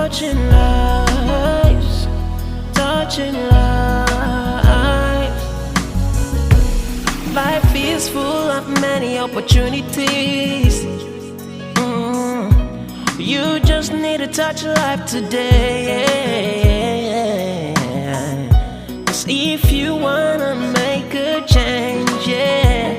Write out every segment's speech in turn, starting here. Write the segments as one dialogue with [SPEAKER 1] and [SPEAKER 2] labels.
[SPEAKER 1] touching lives, touching lives. Life is full of many opportunities. You just need to touch life today. 'Cause if you wanna make a change, yeah,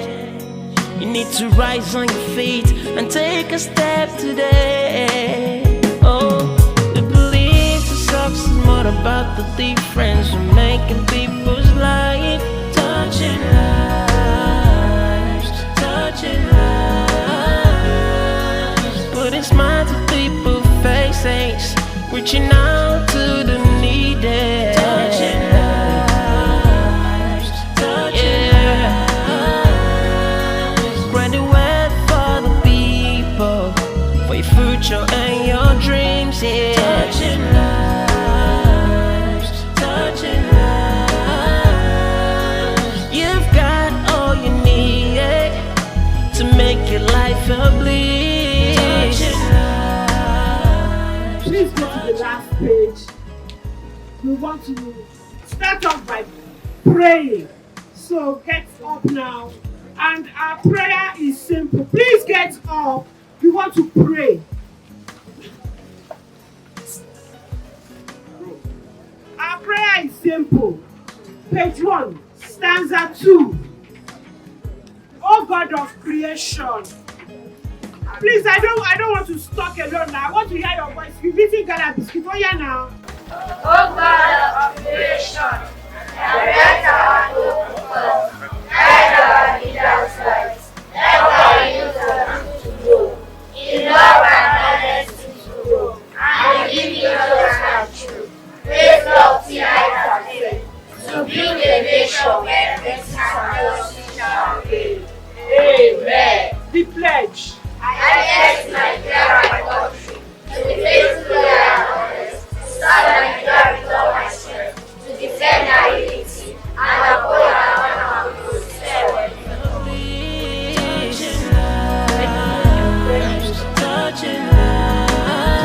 [SPEAKER 1] you need to rise on your feet and take a step today. Oh, we believe the success is more about the difference we're making people's life, touching lives, touching lives, putting smiles to people's faces, reaching out to the needed, touching lives, touching lives, spread the word for the people, for your future and your dreams, yeah, touching lives, touching lives. You've got all you need to make your life a bliss. Touching lives.
[SPEAKER 2] Please go to the last page. We want to start off by praying. So get up now. And our prayer is simple. Please get up. We want to pray. Our prayer is simple. Page 1, stanza 2. Oh God of creation. Please, I don't want to talk alone now. I want to hear your voice. You've eaten gala biscuit. Oh yeah now.
[SPEAKER 3] O God of creation, direct our hope first, guide our leaders' lives, let our youth to grow, in love and honesty to grow, and give you just and true, raise love, light and faith, to build a nation where peace and justice shall reign. Amen.
[SPEAKER 2] The pledge.
[SPEAKER 3] I pledge Nigeria my country, to be faithful and honest, to serve Nigeria with all my strength, to defend our unity, and uphold our honor and prosperity.
[SPEAKER 1] Touching lives,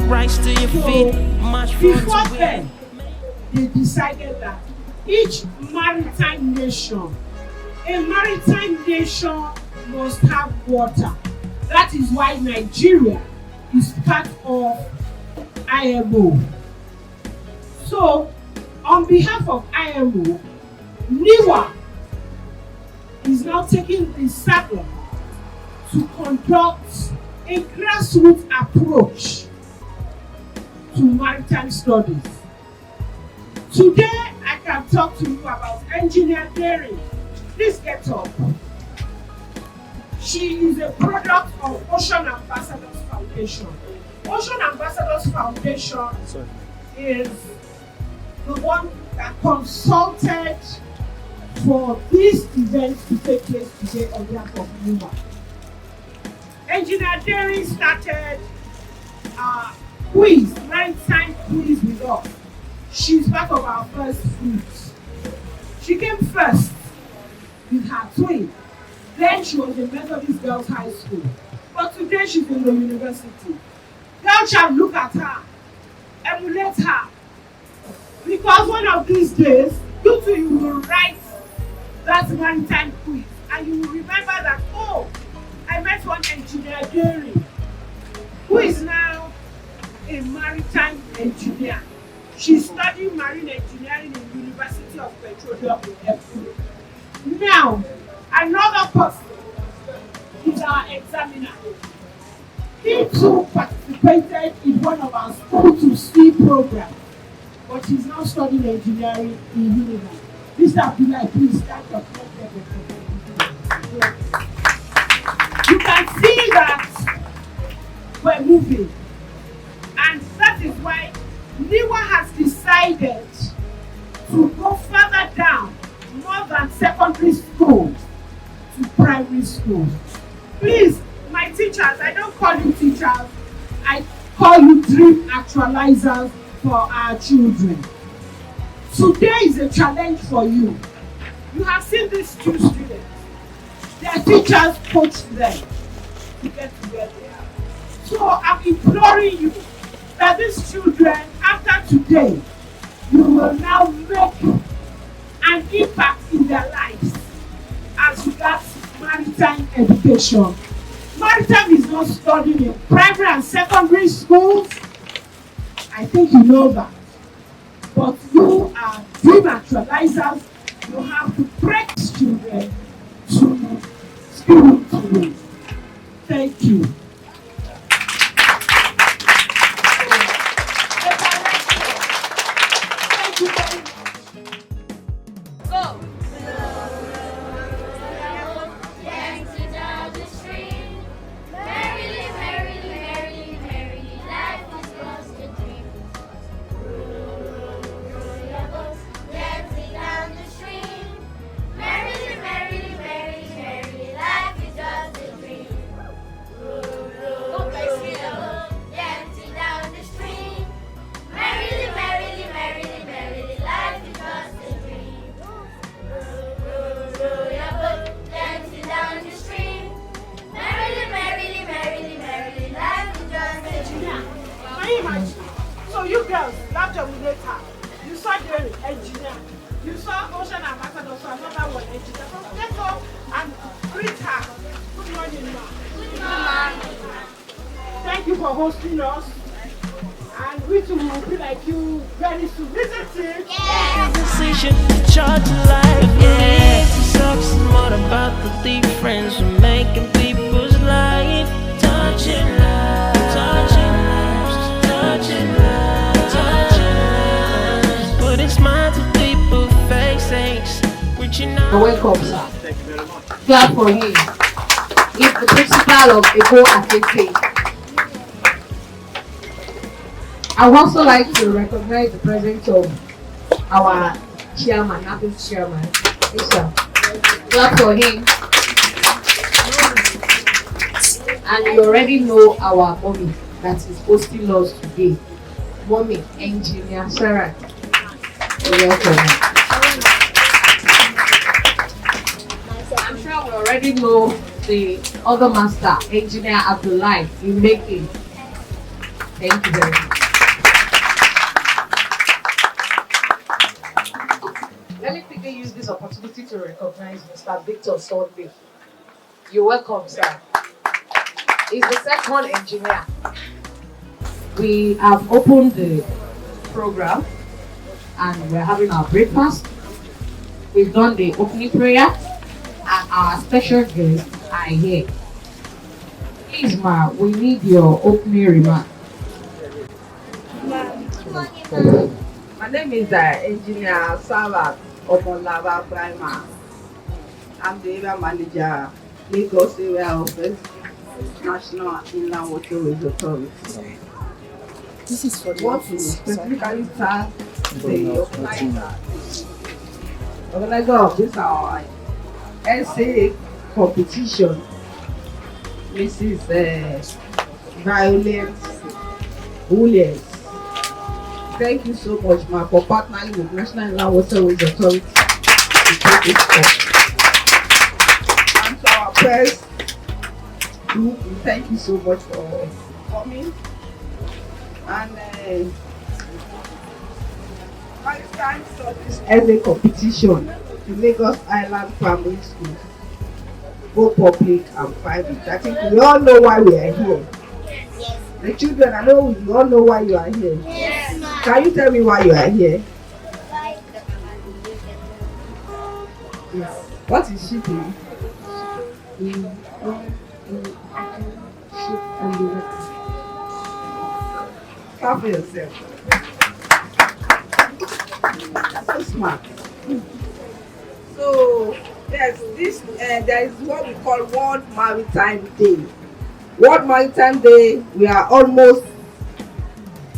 [SPEAKER 1] rise to your feet, march
[SPEAKER 2] Before
[SPEAKER 1] forward to
[SPEAKER 2] then, they decided that each maritime nation, a maritime nation must have water. That is why Nigeria is part of IMO. So, on behalf of IMO, NIWA is now taking the saddle to conduct a grassroots approach to maritime studies. Today, I can talk to you about engineer Derry. Please get up. She is a product of Ocean Ambassadors Foundation. Ocean Ambassadors Foundation is the one that consulted for this event to take place today on behalf of NIWA. Engineer Derry started maritime quiz with us. She's part of our first fruits. She came first with her twin. Then she was in Methodist Girls High School. But today she's in the university. Girls shall look at her, emulate her. Because one of these days, you too, you will write that maritime quiz. And you will remember that, oh, I met one engineer Derry, who is now a maritime engineer. She's studying marine engineering in the University of Petroleum in April. Now, another person is our examiner. He too participated in one of our School to Sea programs, but he's now studying engineering in Unilag. Mr. Abdullah, please stand up. You can see that we're moving, and that is why NIWA has decided to go further down, more than secondary school, to primary school. Please, my teachers, I don't call you teachers, I call you dream actualizers for our children. Today is a challenge for you. You have seen these two students. Their teachers coached them to get to where they are. So I'm imploring you that these children, after today, you will now make an impact in their lives as regards maritime education. Maritime is not studied in primary and secondary schools. I think you know that. But you are dream actualizers. You have to break children to spiritually. Thank you. Thank you very much.
[SPEAKER 3] Go! Dancing down the street, merrily, merrily, merrily, merrily, life is just a dream. Row your boats, dancing down the street, merrily, merrily, merrily, merrily, life is just a dream. Row your boat, dancing down the street, merrily, merrily, merrily, merrily, life is just a dream. Row your boat, dancing down the stream. Merrily, merrily, merrily, merrily, life is just a dream.
[SPEAKER 2] Can you imagine? So you girls, love your later. You saw the engineer. You saw Ocean Ambassador, so another one engineer. So let's go and greet her. Good morning, ma.
[SPEAKER 3] Good morning.
[SPEAKER 2] Thank you for hosting us. And we too will be like you very soon. Visit it.
[SPEAKER 1] Decision to charge your life. Yeah, it sucks more about the difference we're making people's life. Touching lives, touching lives, touching lives, touching lives. Put a smile to people's faces, reaching out.
[SPEAKER 4] You're welcome, sir. Thank you very much. Clap for him. He's the principal of Ego Akeke. I would also like to recognize the presence of our chairman, Nappy's chairman. Yes, sir. Clap for him. And you already know our mommy that is hosting us today. Mommy, Engineer Sarah. You're welcome. I'm sure we already know the other master, Engineer Abdullah, in making. Thank you very much. Let me quickly use this opportunity to recognize Mr. Victor Sunday. You're welcome, sir. He's the second engineer. We have opened the program and we're having our breakfast. We've done the opening prayer and our special guests are here. Please, ma, we need your opening remark.
[SPEAKER 5] My name is Engineer Savat Omonlava Prima. I'm the area manager, Lagos Area Office, National Inland Waterways Authority.
[SPEAKER 6] This is for the
[SPEAKER 5] Want to
[SPEAKER 6] office.
[SPEAKER 5] specifically thank the organizer of this our essay competition, Mrs. Violet Williams. Thank you so much, ma, for partnering with National Inland Waterways Authority to take this up. And to our press group, we thank you so much for coming. And Maritime Studies as a competition in Lagos Island Primary Schools, both public and private. I think we all know why we are here.
[SPEAKER 3] Yes.
[SPEAKER 5] The children, I know we all know why you are here.
[SPEAKER 3] Yes, ma'am.
[SPEAKER 5] Can you tell me why you are here? Yes. What is shipping? Clap for yourself. So smart. So yes, this there is what we call World Maritime Day. World Maritime Day,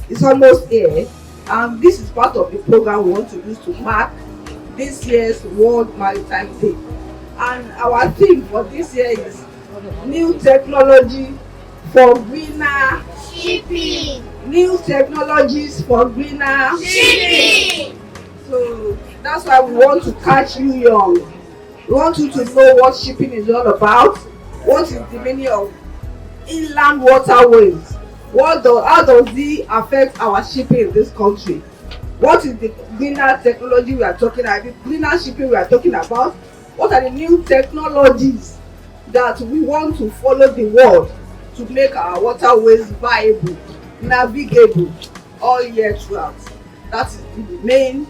[SPEAKER 5] it's almost here, and this is part of the program we want to use to mark this year's World Maritime Day. And our theme for this year is new technology for greener
[SPEAKER 3] Shipping.
[SPEAKER 5] new technologies for greener
[SPEAKER 3] Shipping.
[SPEAKER 5] So that's why we want to catch you young. We want you to know what shipping is all about, what is the meaning of inland waterways. How does it affect our shipping in this country? What is the greener technology we are talking about? The greener shipping we are talking about? What are the new technologies that we want to follow the world to make our waterways viable, navigable all year throughout? That is the main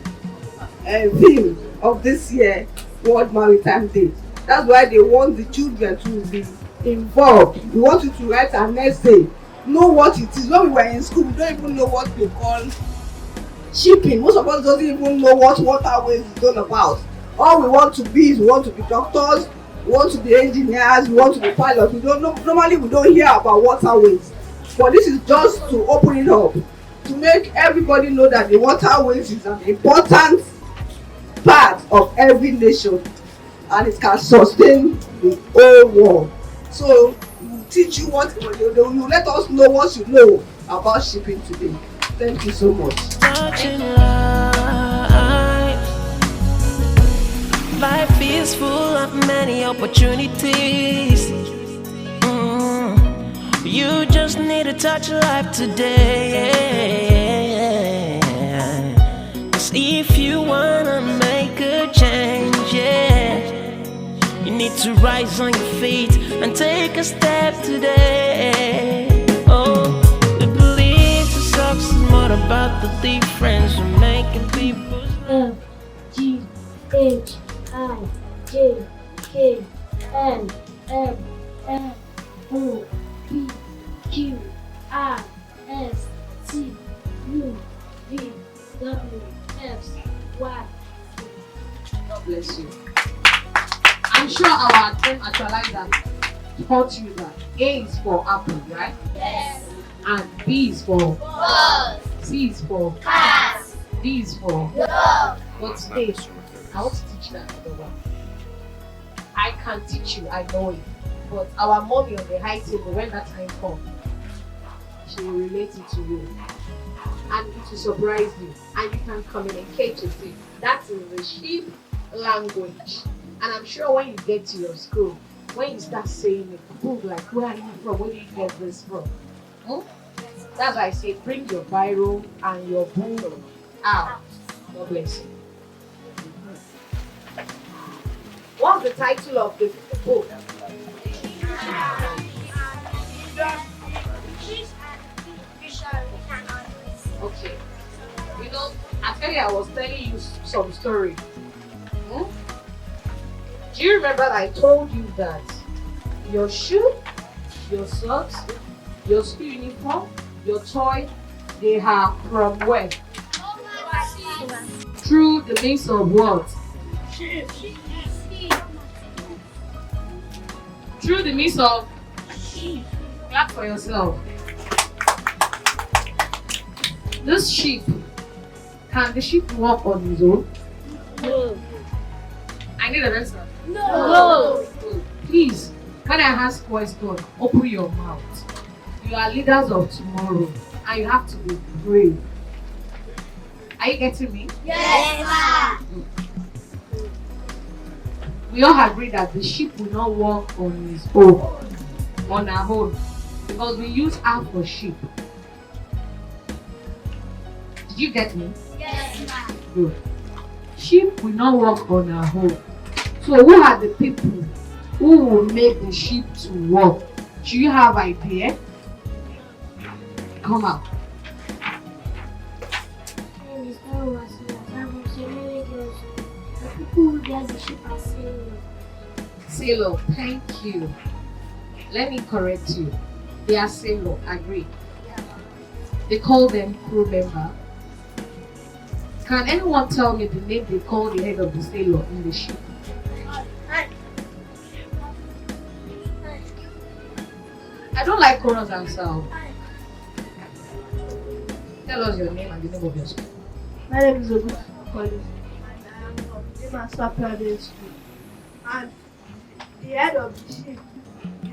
[SPEAKER 5] theme of this year World Maritime Day. That's why they want the children to be involved. We want you to write an essay, know what it is. When we were in school, we don't even know what they call shipping. Most of us don't even know what waterways is all about. All we want to be is we want to be doctors, we want to be engineers, we want to be pilots. We don't know, normally we don't hear about waterways, but this is just to open it up, to make everybody know that the waterways is an important part of every nation and it can sustain the whole world. So we'll teach you what you let us know what you know about shipping today. Thank you so much.
[SPEAKER 1] Touching life is full of many opportunities. You just need to touch life today. 'Cause if you wanna make a change, you need to rise on your feet and take a step today. Oh, we believe success is more about the difference we're making people.
[SPEAKER 4] God bless you. I'm sure our team actualizer taught you that A is for apple, right?
[SPEAKER 3] Yes.
[SPEAKER 4] And B is for
[SPEAKER 3] Balls.
[SPEAKER 4] C is for
[SPEAKER 3] Cars.
[SPEAKER 4] D is for
[SPEAKER 3] Dog.
[SPEAKER 4] But today, I want to teach that other one. I can teach you, I know it. But our mommy on the high table, when that time comes, she will relate it to you. And it will surprise you. And you can communicate with it. That is the sheep language. And I'm sure when you get to your school, when you start saying it, people will be like, where are you from? Where do you get this from? That's why I say bring your biro and your book out. God bless you. What's the title of the book? Okay. You know, actually I was telling you some story. Do you remember that I told you that your shoe, your socks, your school uniform, your toy, they are from where? Through the means of what? Through the means of clap for yourself. This sheep, can the sheep walk on his own?
[SPEAKER 3] No.
[SPEAKER 4] I need an answer.
[SPEAKER 3] No.
[SPEAKER 4] Please, when I ask question, open your mouth. You are leaders of tomorrow and you have to be brave. Are you getting me?
[SPEAKER 3] Yes, ma.
[SPEAKER 4] We all agree that the sheep will not walk on his own, on our own, because we use her for sheep. Did you get me?
[SPEAKER 3] Yes, ma.
[SPEAKER 4] Good. Sheep will not walk on our own. So who are the people who will make the sheep to walk? Do you have idea? Come out. Sailor, thank you. Let me correct you. They are sailor, agree. They call them crew member. Can anyone tell me the name they call the head of the sailor in the ship? I don't like chorus answer. Tell us your name and the name of your school.
[SPEAKER 7] My name is Ogun Collins. I am from Master Private School. And the head of the ship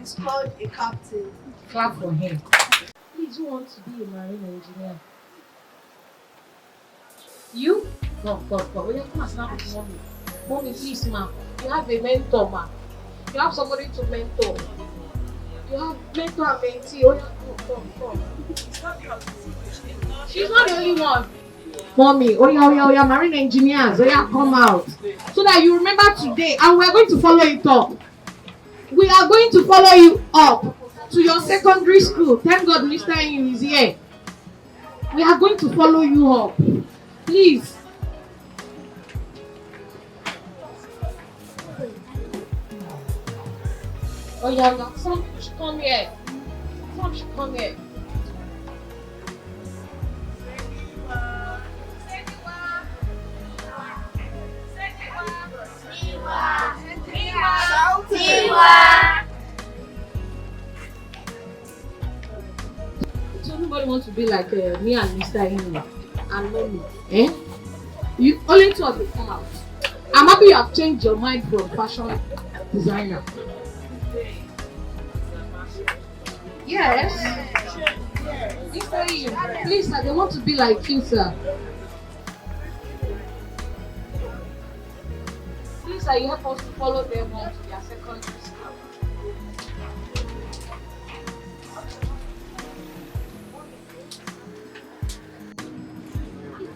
[SPEAKER 7] is called a captain.
[SPEAKER 4] Clap for him. Please, who wants to be a marine engineer? You? Go. Oh, yeah, come and snap with mommy. Mommy, please, ma. You have a mentor, ma. You have somebody to mentor. You have mentor and mentee. Oh, yeah, come. She's not the only one. Mommy, oh yeah, marine engineers, oh yeah, come out. So that you remember today, and we're going to follow it up. We are going to follow you up to your secondary school. Thank God Mr. Inu is here. We are going to follow you up. Please. Oh yeah, some people should come here. Some should come here. So nobody wants to be like me and Mr. Inu and mommy. Eh? You only two of you come out. I'm happy you have changed your mind from fashion designer. Yes. Mr. Inu, please sir, they want to be like you, sir. Please sir, you help us to follow them on to their secondary school.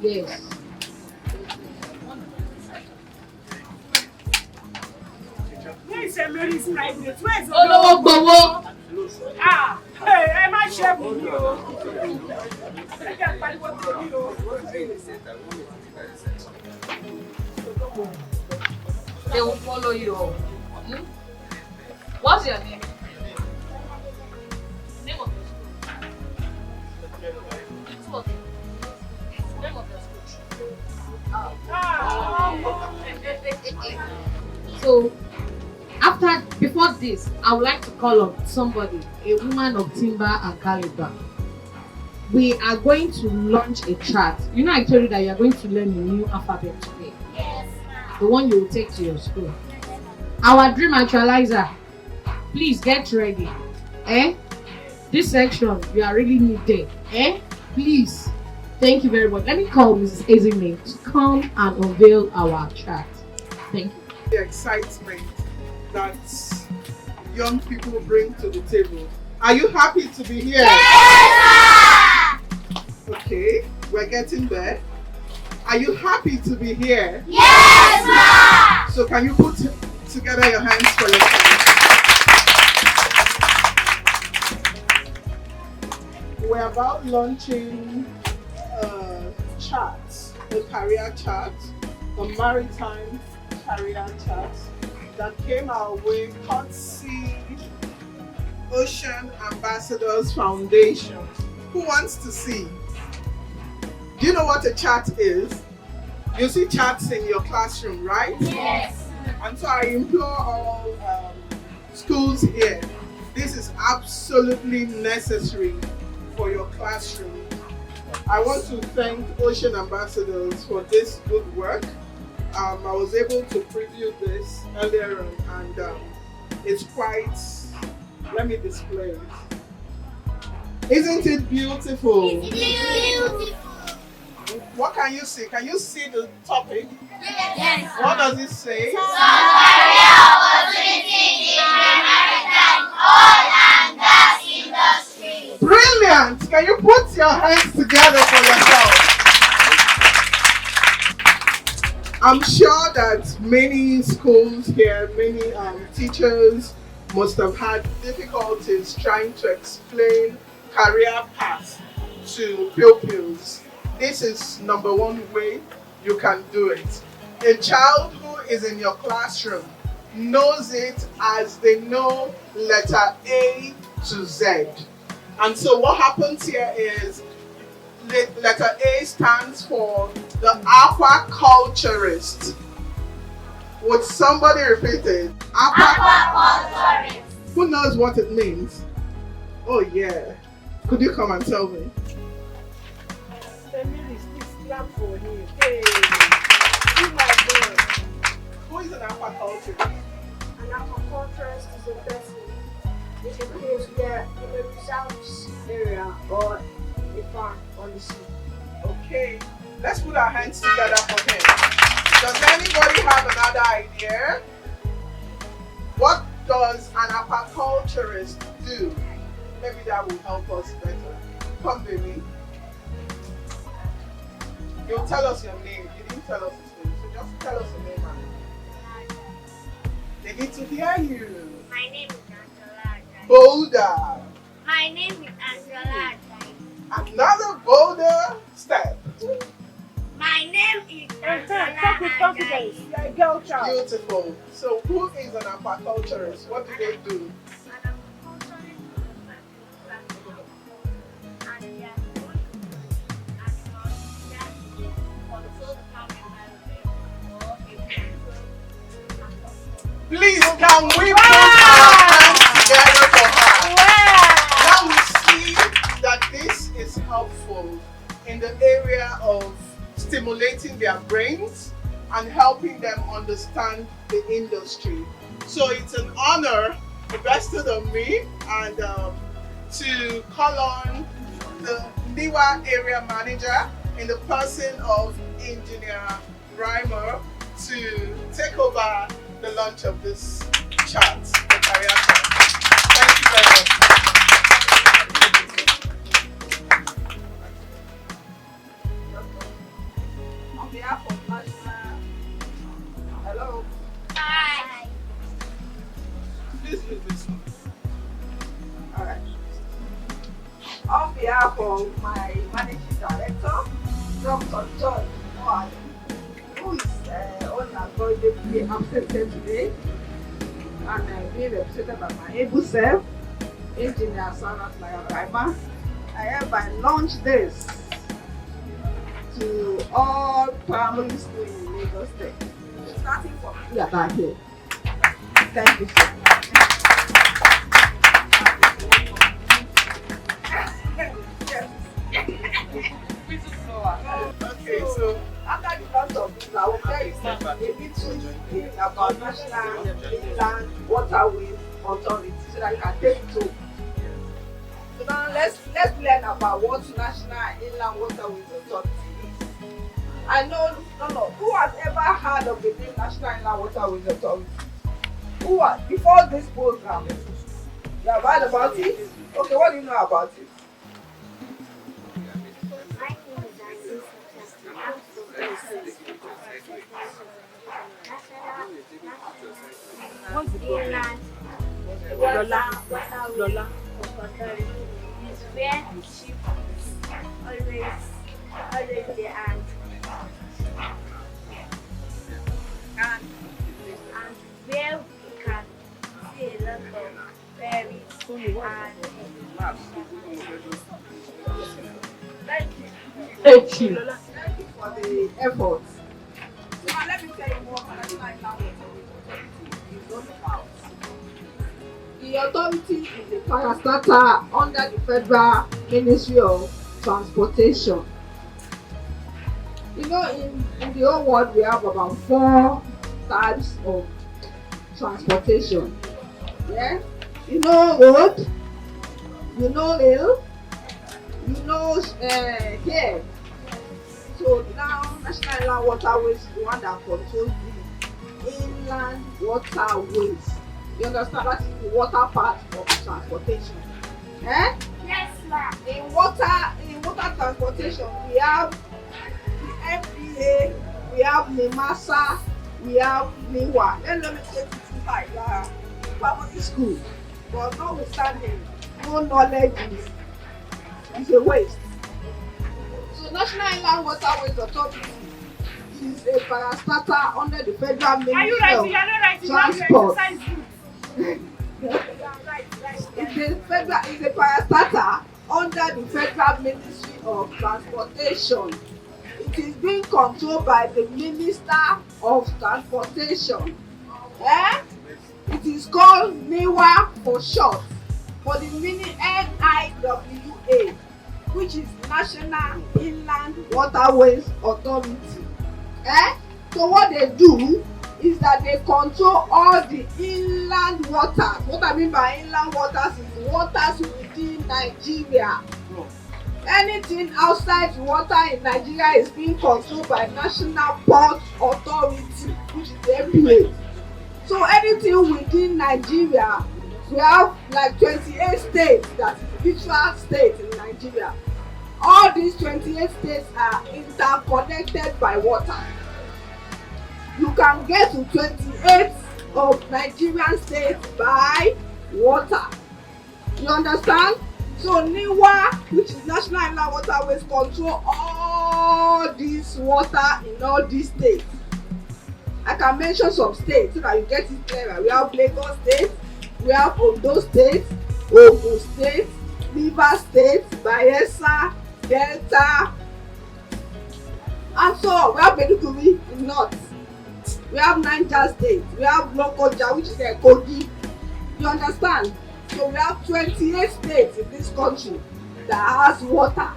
[SPEAKER 4] Yes.
[SPEAKER 2] Where is Mary's private? Where is the
[SPEAKER 4] Olówó.
[SPEAKER 2] Ah, hey, ẹ má ṣe bù mí o. Ẹ jẹ́ pariwo tèmi o.
[SPEAKER 4] They will follow you. Hmm? What's your name? Name of the school. Name of the school. So, before this, I would like to call on somebody, a woman of timber and caliber. We are going to launch a chart. You know, I told you that you are going to learn a new alphabet today.
[SPEAKER 3] Yes,
[SPEAKER 4] The one you will take to your school. Our dream actualizer, please get ready. This section, you are really needed. Please. Thank you very much. Let me call Mrs. Ezine to come and unveil our chart. Thank you.
[SPEAKER 8] The excitement that young people bring to the table. Are you happy to be here?
[SPEAKER 3] Yes,
[SPEAKER 8] Okay, we're getting there. Are you happy to be here?
[SPEAKER 3] Yes, sir.
[SPEAKER 8] So can you put together your hands for yourself? We're about launching a chart, a career chart, a maritime career chart that came our way courtesy Ocean Ambassadors Foundation. Who wants to see? Do you know what a chart is? You see charts in your classroom, right?
[SPEAKER 3] Yes.
[SPEAKER 8] And so I implore all schools here, this is absolutely necessary for your classroom. I want to thank Ocean Ambassadors for this good work. I was able to preview this earlier on, and it's quite, let me display it. Isn't it beautiful?
[SPEAKER 3] Beautiful.
[SPEAKER 8] What can you see? Can you see the topic?
[SPEAKER 3] Yes.
[SPEAKER 8] What does it say?
[SPEAKER 3] Some career opportunities in the maritime oil and gas industry.
[SPEAKER 8] Brilliant! Can you put your hands together for yourself? I'm sure that many schools here, many teachers must have had difficulties trying to explain career paths to pupils. This is number one way you can do it. A child who is in your classroom knows it as they know letter A to Z. And so what happens here is letter A stands for the aquaculturist. Would somebody repeat it?
[SPEAKER 3] Aquaculturist.
[SPEAKER 8] Who knows what it means? Oh yeah. Could you come and tell me?
[SPEAKER 2] For him. Hey, oh my God.
[SPEAKER 8] Who is an aquaculturist?
[SPEAKER 7] An aquaculturist is a person in a place where in a reserve area or a farm on the sea.
[SPEAKER 8] Okay, let's put our hands together for him. Does anybody have another idea? What does an aquaculturist do? Maybe that will help us better. Come, baby. You'll tell us your name. You didn't tell us his name, so just tell us your name. They need to hear you.
[SPEAKER 3] My name is Angela Ajayi.
[SPEAKER 8] Boulder.
[SPEAKER 3] My name is Angela Ajayi.
[SPEAKER 8] Another bolder step.
[SPEAKER 3] My name is Angela Ajayi.
[SPEAKER 2] You're a girl child.
[SPEAKER 8] Beautiful. So who is an aquaculturist? What do they do? Please, can we put our hands together for her? Now we see that this is helpful in the area of stimulating their brains and helping them understand the industry. So it's an honor vested on me and to call on the NIWA area manager in the person of Engineer Reimer to take over the launch of this chart, the career chart. Thank you very much.
[SPEAKER 5] On behalf of National, hello.
[SPEAKER 3] Hi.
[SPEAKER 8] Please use this one.
[SPEAKER 5] All right. On behalf of my managing director, Dr. John Mohan, who is unavoidably absented today, and being represented by my able self, Engineer Sarah Maritime, I hereby launch this to all primary schools in Lagos State, starting from here back here. Thank you so much.
[SPEAKER 8] Okay, so
[SPEAKER 5] After the launch of this, I will tell you a little thing about National Inland Waterways Authority so that you can take it home. So now let's learn about what National Inland Waterways Authority is. I know who has ever heard of the name National Inland Waterways Authority? Who has, before this program? You have heard about it? Okay, what do you know about it?
[SPEAKER 7] Inland Waterways Authority is where ships always there and where we can see a lot of ferries
[SPEAKER 5] Thank you for the efforts. So now let me tell you what National Inland Waterways Authority is all about. The authority is a parastatal under the Federal Ministry of Transportation. You know, in the whole world we have about 4 types of transportation. Yeah? You know road, you know rail, you know air. So now National Inland Waterways is the one that controls the inland waterways. You understand? That is the water part of transportation. Eh?
[SPEAKER 3] Yes, ma'am.
[SPEAKER 5] In water transportation, we have the MPA, we have NIMASA, we have NIWA. Then let me take you to like primary school. But notwithstanding, no knowledge is a waste. So National Inland Waterways Authority is a parastatal under the Federal Ministry of Transport. It's a parastatal under the Federal Ministry of Transportation. It is being controlled by the Minister of Transportation. It is called NIWA for short, for the meaning NIWA, which is National Inland Waterways Authority. So what they do is that they control all the inland waters. What I mean by inland waters is waters within Nigeria. Anything outside the water in Nigeria is being controlled by National Port Authority, which is the MPA. So anything within Nigeria, we have like 28 states that is literal state in Nigeria. All these 28 states are interconnected by water. You can get to 28 of Nigerian states by water. You understand? So NIWA, which is National Inland Waterways, control all this water in all these states. I can mention some states so that you get it clearer. We have Lagos State, we have Ondo State, Ogun State, Rivers State, Bayelsa, Delta, and so on. We have Maiduguri in North. We have Niger State, we have Lokoja, which is Kogi. You understand? So we have 28 states in this country that has water,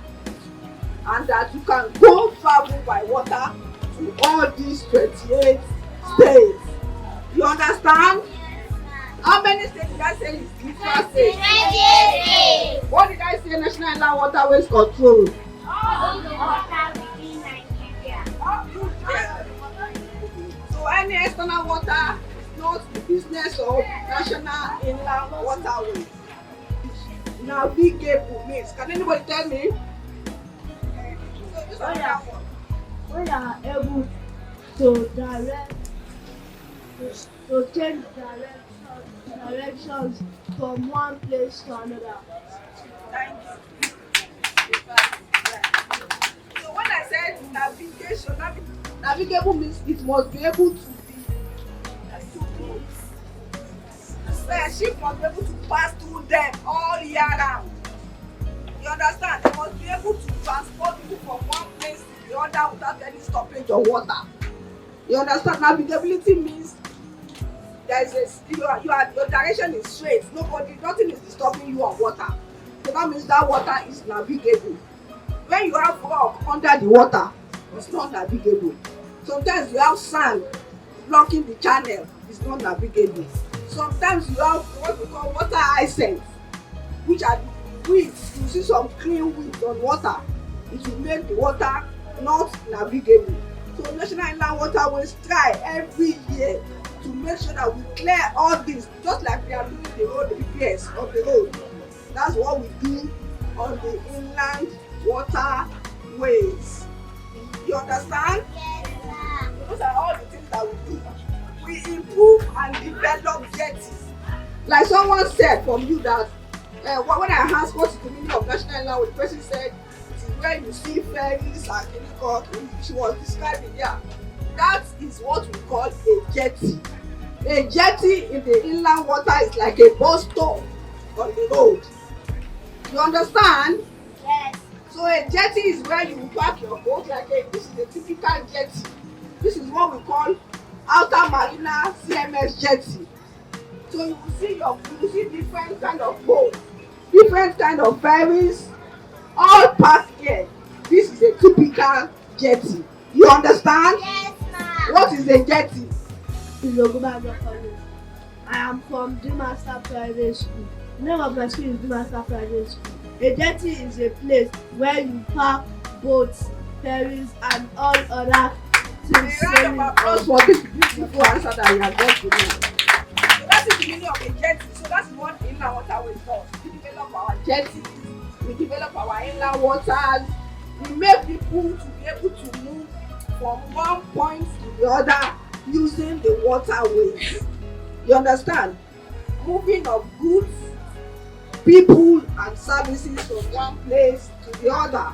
[SPEAKER 5] and that you can go travel by water to all these 28 states. You understand? How many states did I say is literal states?
[SPEAKER 3] 28 states.
[SPEAKER 5] What did I say National Inland Waterways control?
[SPEAKER 3] All the water within Nigeria.
[SPEAKER 5] So any external water is not the business of National Inland Waterways. Navigable means. Can anybody tell me? So this is another one.
[SPEAKER 7] When you are able to to change directions from one place to another.
[SPEAKER 5] Thank you. So when I said navigation, navigable means it must be able to the ship must be able to pass through them all year round. You understand? They must be able to transport people from one place to the other without any stoppage of water. You understand? Navigability means there is your direction is straight. Nothing is disturbing you on water. So that means that water is navigable. When you have rock under the water, it's not navigable. Sometimes you have sand blocking the channel, it's not navigable. Sometimes you have what we call water hyacinths, which are weeds. You see some clean weeds on water, it will make the water not navigable. So National Inland Waterways try every year to make sure that we clear all this, just like we are doing the road repairs of the road. That's what we do on the inland waterways. You understand?
[SPEAKER 3] Yes, sir.
[SPEAKER 5] Those are all the things that we do. We improve and develop jetties. Like someone said from you that when I asked what is the meaning of National Inland, the person said it is where you see ferries and she was describing there. That is what we call a jetty. A jetty in the inland water is like a bus stop on the road. You understand?
[SPEAKER 3] Yes.
[SPEAKER 5] So a jetty is where you park your boat this is a typical jetty. This is what we call outer marina CMS jetty. So you will see different kind of boats, different kind of ferries, all parked here. This is a typical jetty. You understand?
[SPEAKER 3] Yes, ma'am.
[SPEAKER 5] What is a jetty?
[SPEAKER 7] I am from Master Private School. The name of my school is Master Private School. A jetty is a place where you park boats, ferries, and all other things.
[SPEAKER 5] A round of applause for this beautiful answer that you have got to know. So that is the meaning of a jetty. So that's what inland waterways does. We develop our jetties, we develop our inland waters, we make people to be able to move from one point to the other using the waterways. You understand? Moving of goods, people and services from one place to the other.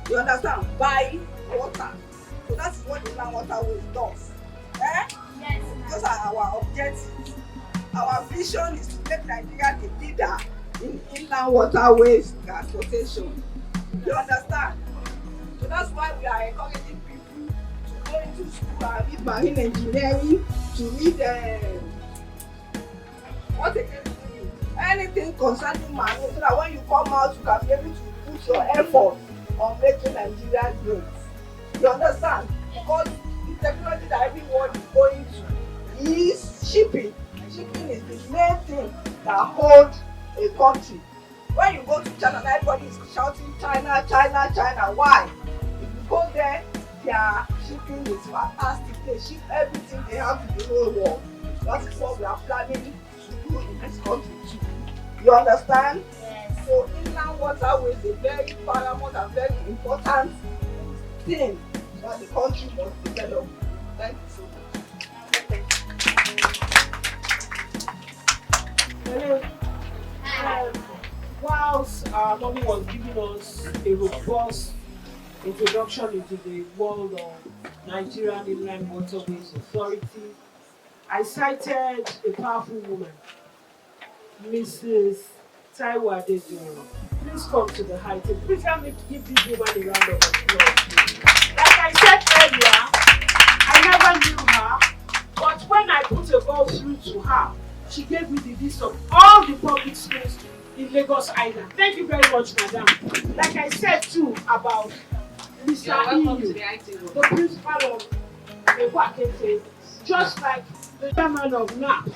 [SPEAKER 5] You understand? By water. So that's what inland waterways does.
[SPEAKER 3] Yes, ma'am.
[SPEAKER 5] Those are our objectives. Our vision is to make Nigeria the leader in inland waterways transportation. You understand? So that's why we are encouraging people to go into school and read marine engineering, to read anything concerning marine, so that when you come out, you can be able to put your effort on making Nigeria great. You understand? Because the technology that everyone is going to is shipping. Shipping is the main thing that holds a country. When you go to China, everybody is shouting China, China, China. Why? If you go there, their shipping is fantastic. They ship everything they have to the whole world. That is what we are planning to do in this country too. You understand?
[SPEAKER 3] Yes.
[SPEAKER 5] So inland waterways is a very paramount and very important thing that the country must develop. Thank you so much.
[SPEAKER 2] Hello. Whilst our mommy was giving us a robust introduction into the world of Nigerian Inland Waterways Authority, I cited a powerful woman, Mrs. Taiwa Dejo. Please come to the high table. Please help me give this woman a round of applause. Like I said earlier, I never knew her, but when I put a call through to her, she gave me the list of all the public schools in Lagos Island. Thank you very much, madam. Like I said too about Mr. EU, the principal of Ekwakete, just like the chairman of NAP.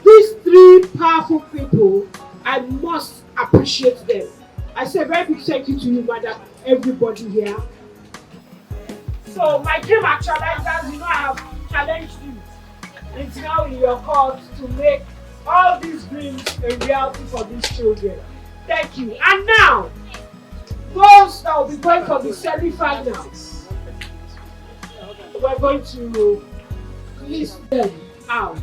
[SPEAKER 2] These three powerful people, I must appreciate them. I say very big thank you to you, madam, everybody here. So my dream actualizers, you know, I have challenged you. It's now in your court to make all these dreams a reality for these children. Thank you. And now, those that will be going for the semi-finals, we're going to list them out.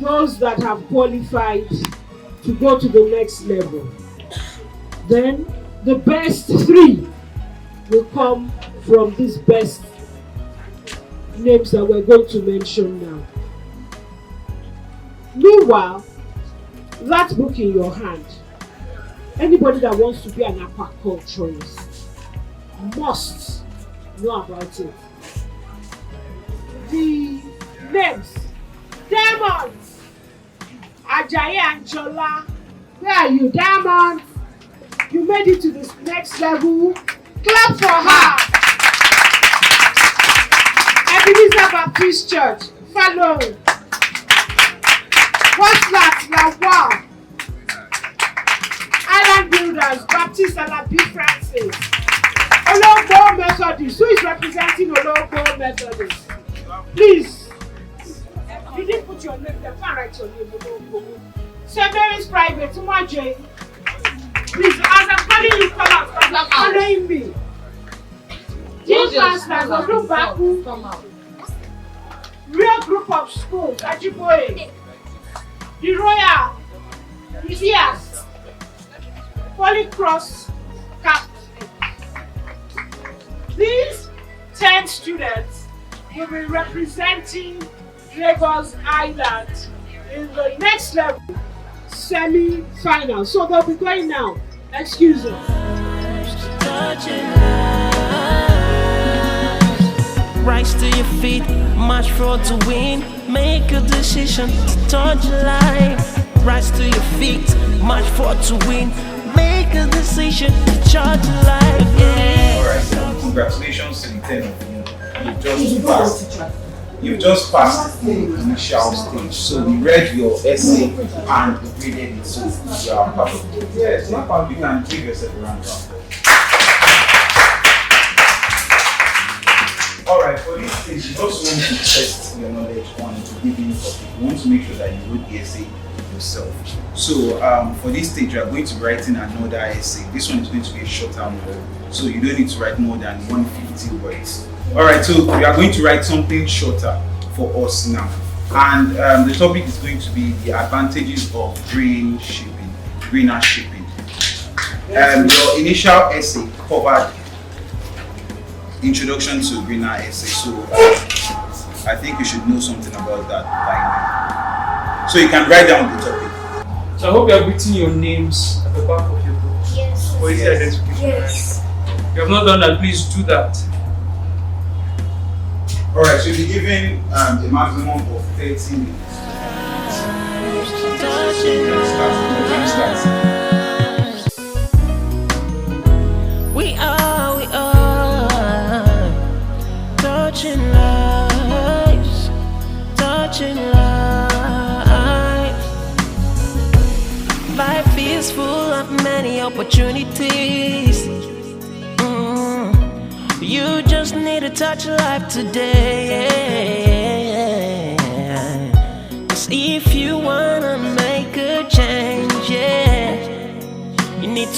[SPEAKER 2] Those that have qualified to go to the next level. Then the best three will come from these best names that we're going to mention now. Meanwhile, that book in your hand, anybody that wants to be an aquaculturist must know about it. The names: Diamonds, Ajayi and Jola. Where are you, Diamonds? You made it to the next level. Clap for her. Ebenezer Baptist Church, follow. What's that? Wow. Island Builders, Baptist Alabi Francis. Ologbo Methodist. Who is representing Ologbo Methodist? Please. You didn't put your name there. Can't write your name. Ologbo. St. Mary's Private. Umaje. Please, as I'm calling you, come out. As I'm calling me. These masters of Lubaku. Real group of schools. Ajiboye. The Royal, Idias, Polycross Cap. These 10 students will be representing Lagos Island in the next level semi-final. So they'll be going now. Excuse me.
[SPEAKER 1] Rise to your feet, march forward to win. Make a decision to touch life. Rise to your feet, march forward to win. Make a decision to touch life. Yeah.
[SPEAKER 9] Alright, so congratulations to the 10 of you. You've just passed the initial stage. So we read your essay and graded it. So you are perfect. Yes, not bad. You can give yourself a round of applause. Alright, for this stage, you also want to test your knowledge on the given topic. You want to make sure that you wrote the essay yourself. So for this stage, you are going to be writing another essay. This one is going to be a shorter one, so you don't need to write more than 150 words. Alright, so we are going to write something shorter for us now. And the topic is going to be the advantages of greener shipping. Your initial essay covered introduction to greener essay, so I think you should know something about that by now. So you can write down the topic.
[SPEAKER 10] So I hope you have written your names at the back of your book.
[SPEAKER 3] Yes.
[SPEAKER 10] For easy identification.
[SPEAKER 3] Yes.
[SPEAKER 10] If you have not done that, please do that.
[SPEAKER 9] Alright, so you'll be given a maximum of 30 minutes. Let's start.
[SPEAKER 1] We are touching lives, touching lives. Life is full of many opportunities. You just need to touch life today.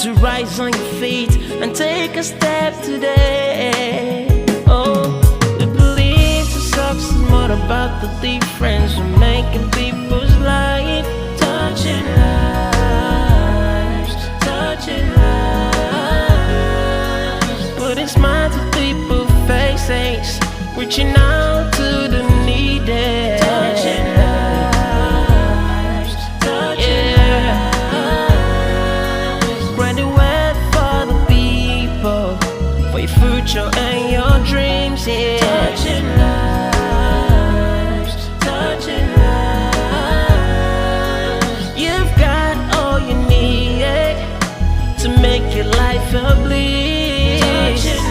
[SPEAKER 1] to rise on your feet and take a step today. Oh, we believe success is more about the difference we make in people's life. Touching lives, touching lives. Putting smiles to people's faces, reaching out to the needed. Touching lives, touching lives. Spreading word for the people, for your future and your dreams, yeah. Touching lives, touching lives. You've got all you need to make your life a bliss. Touching